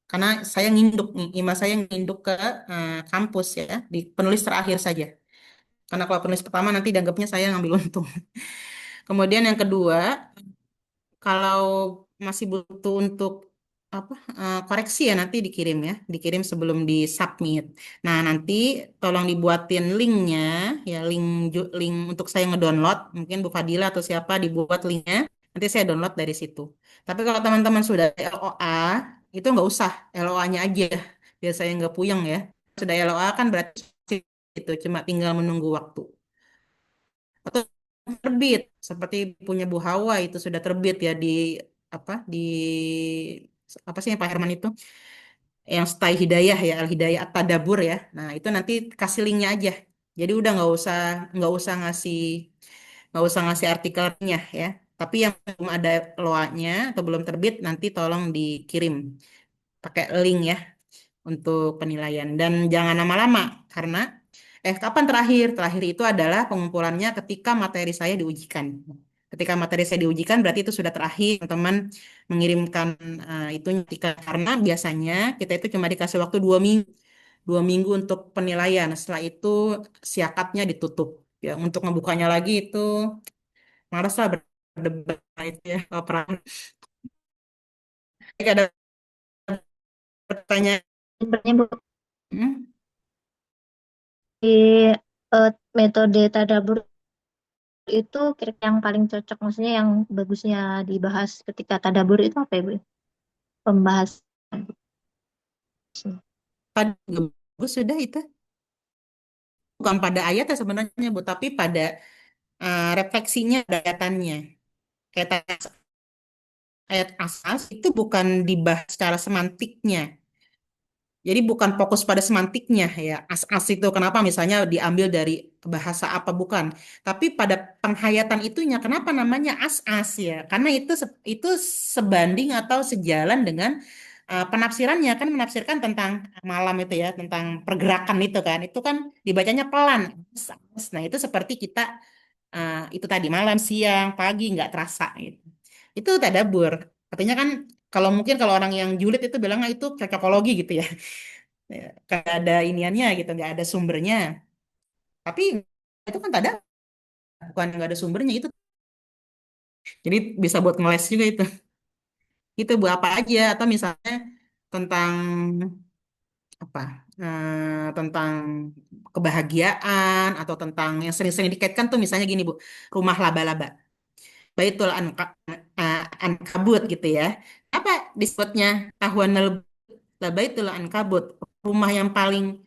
Speaker 4: Karena saya nginduk nih, email saya nginduk ke kampus ya, di penulis terakhir saja. Karena kalau penulis pertama nanti dianggapnya saya ngambil untung. Kemudian yang kedua, kalau masih butuh untuk apa koreksi ya nanti dikirim ya, dikirim sebelum di submit. Nah nanti tolong dibuatin linknya ya link untuk saya ngedownload. Mungkin Bu Fadila atau siapa dibuat linknya. Nanti saya download dari situ. Tapi kalau teman-teman sudah LOA itu nggak usah LOA-nya aja. Biar saya nggak puyeng ya. Sudah LOA kan berarti itu cuma tinggal menunggu waktu. Atau terbit seperti punya Bu Hawa itu sudah terbit ya di apa di apa sih yang Pak Herman itu yang Stay Hidayah ya, Al Hidayah At-Tadabbur ya. Nah, itu nanti kasih linknya aja. Jadi udah nggak usah ngasih artikelnya ya. Tapi yang belum ada loanya atau belum terbit nanti tolong dikirim pakai link ya untuk penilaian dan jangan lama-lama karena kapan terakhir? Terakhir itu adalah pengumpulannya ketika materi saya diujikan. Ketika materi saya diujikan berarti itu sudah terakhir teman-teman mengirimkan itu karena biasanya kita itu cuma dikasih waktu 2 minggu. 2 minggu untuk penilaian. Setelah itu siakatnya ditutup. Ya, untuk ngebukanya lagi itu malas lah berdebat itu ya. Kalau pernah ada pertanyaan.
Speaker 1: Sebenarnya Bu,
Speaker 4: Hmm?
Speaker 1: di metode tadabur itu kira-kira yang paling cocok, maksudnya yang bagusnya dibahas ketika tadabur itu apa ya Bu? Pembahasan.
Speaker 4: Pada bagus sudah itu. Bukan pada ayatnya sebenarnya, Bu, tapi pada refleksinya, ayatannya. Kayak ayat asas itu bukan dibahas secara semantiknya. Jadi bukan fokus pada semantiknya ya. As-as itu kenapa misalnya diambil dari bahasa apa bukan. Tapi pada penghayatan itunya kenapa namanya as-as ya. Karena itu sebanding atau sejalan dengan penafsirannya kan menafsirkan tentang malam itu ya, tentang pergerakan itu kan. Itu kan dibacanya pelan. As-as. Nah, itu seperti kita itu tadi malam, siang, pagi nggak terasa gitu. Itu tadabur. Artinya kan kalau orang yang julid itu bilangnya itu cocokologi gitu ya. Ya, kayak ada iniannya gitu, nggak ada sumbernya. Tapi itu kan tanda bukan nggak ada sumbernya itu. Jadi bisa buat ngeles juga itu. Itu buat apa aja atau misalnya tentang apa? Tentang kebahagiaan atau tentang yang sering-sering dikaitkan tuh misalnya gini Bu, rumah laba-laba. Baitul Ankabut gitu ya. Apa disebutnya Ahwanal Baitul Ankabut, rumah yang paling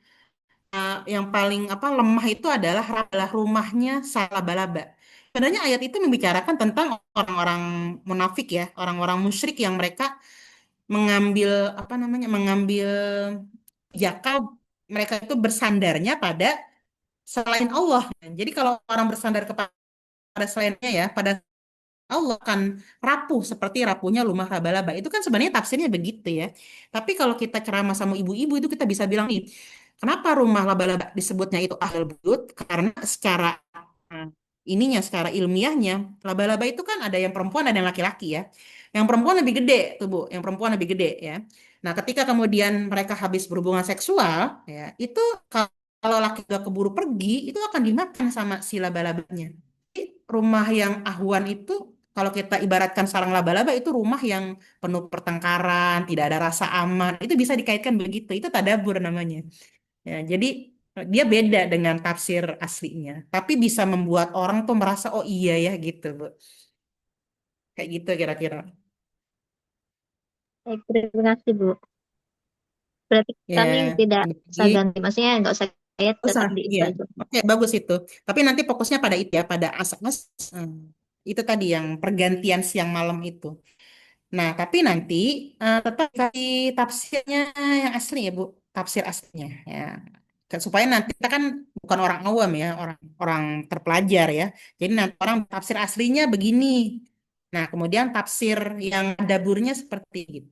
Speaker 4: apa lemah itu adalah rumahnya laba-laba. Sebenarnya ayat itu membicarakan tentang orang-orang munafik ya, orang-orang musyrik yang mereka mengambil apa namanya, mengambil jakal mereka itu bersandarnya pada selain Allah. Jadi kalau orang bersandar kepada selainnya ya, pada Allah kan rapuh seperti rapuhnya rumah laba-laba. Itu kan sebenarnya tafsirnya begitu ya. Tapi kalau kita ceramah sama ibu-ibu itu kita bisa bilang nih, kenapa rumah laba-laba disebutnya itu ahlul buyut? Karena eh, secara ilmiahnya, laba-laba itu kan ada yang perempuan ada yang laki-laki ya. Yang perempuan lebih gede tuh Bu, yang perempuan lebih gede ya. Nah, ketika kemudian mereka habis berhubungan seksual ya, itu kalau laki gak keburu pergi, itu akan dimakan sama si laba-labanya. Rumah yang ahwan itu kalau kita ibaratkan sarang laba-laba itu rumah yang penuh pertengkaran, tidak ada rasa aman. Itu bisa dikaitkan begitu. Itu tadabur namanya. Ya, jadi dia beda dengan tafsir aslinya, tapi bisa membuat orang tuh merasa oh iya ya gitu, Bu. Kayak gitu kira-kira.
Speaker 1: Baik, terima kasih Bu. Berarti kami
Speaker 4: Ya,
Speaker 1: tidak
Speaker 4: jadi
Speaker 1: usah ganti, maksudnya nggak usah ayat,
Speaker 4: usah,
Speaker 1: tetap di itu
Speaker 4: iya.
Speaker 1: aja.
Speaker 4: Oke, bagus itu. Tapi nanti fokusnya pada itu ya, pada asas. Itu tadi yang pergantian siang malam itu. Nah, tapi nanti tetap kasih tafsirnya yang asli ya, Bu. Tafsir aslinya ya. Supaya nanti kita kan bukan orang awam ya, orang orang terpelajar ya. Jadi nanti orang tafsir aslinya begini. Nah, kemudian tafsir yang daburnya seperti itu.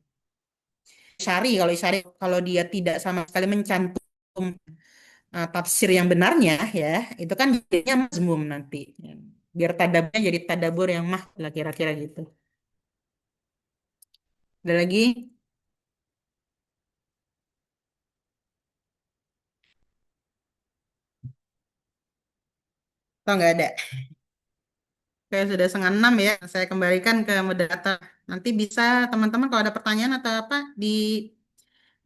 Speaker 4: Kalau dia tidak sama sekali mencantum tafsir yang benarnya ya, itu kan jadinya mazmum nanti. Biar tadaburnya jadi tadabur yang lah kira-kira gitu. Ada lagi? Atau nggak ada? Oke, sudah 5:30 ya. Saya kembalikan ke moderator. Nanti bisa teman-teman kalau ada pertanyaan atau apa di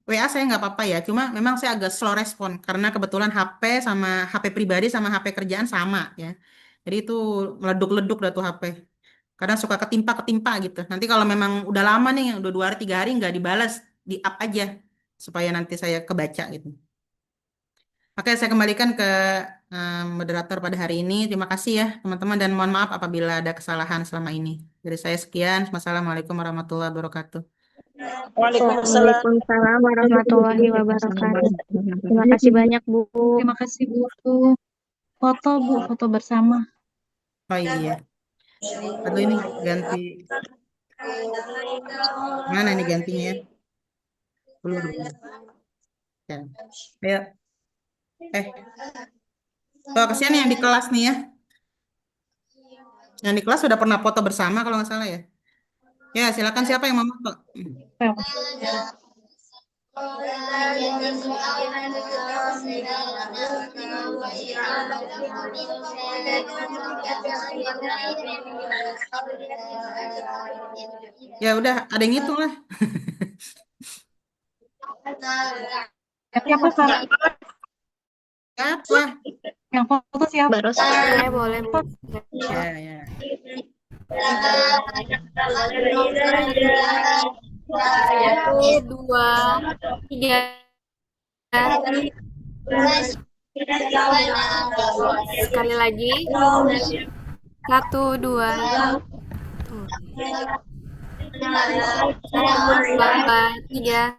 Speaker 4: WA saya nggak apa-apa ya. Cuma memang saya agak slow respon karena kebetulan HP sama HP pribadi sama HP kerjaan sama ya. Jadi itu meleduk-leduk dah tuh HP. Kadang suka ketimpa-ketimpa gitu. Nanti kalau memang udah lama nih, udah 2 hari 3 hari nggak dibalas, di up aja supaya nanti saya kebaca gitu. Oke, saya kembalikan ke moderator pada hari ini. Terima kasih ya teman-teman dan mohon maaf apabila ada kesalahan selama ini. Dari saya sekian. Wassalamualaikum warahmatullahi wabarakatuh.
Speaker 5: Waalaikumsalam.
Speaker 2: Waalaikumsalam warahmatullahi wabarakatuh. Terima kasih banyak, Bu.
Speaker 3: Terima kasih Bu. Foto Bu, foto bersama.
Speaker 4: Oh iya. Aduh ini ganti. Mana ini gantinya ya? Belum. Ya. Ayo. Oh, kasihan yang di kelas nih ya. Yang di kelas sudah pernah foto bersama kalau nggak salah ya. Ya, silakan siapa yang mau foto? Ya udah, ada yang ngitung lah.
Speaker 3: Siapa Kak?
Speaker 4: Siapa?
Speaker 3: Yang foto siapa?
Speaker 1: Baru
Speaker 2: Boleh, boleh, Bu.
Speaker 4: Ya, ya.
Speaker 2: Satu, dua, tiga. Sekali lagi. Satu, dua. Tuh. Satu, dua, tiga.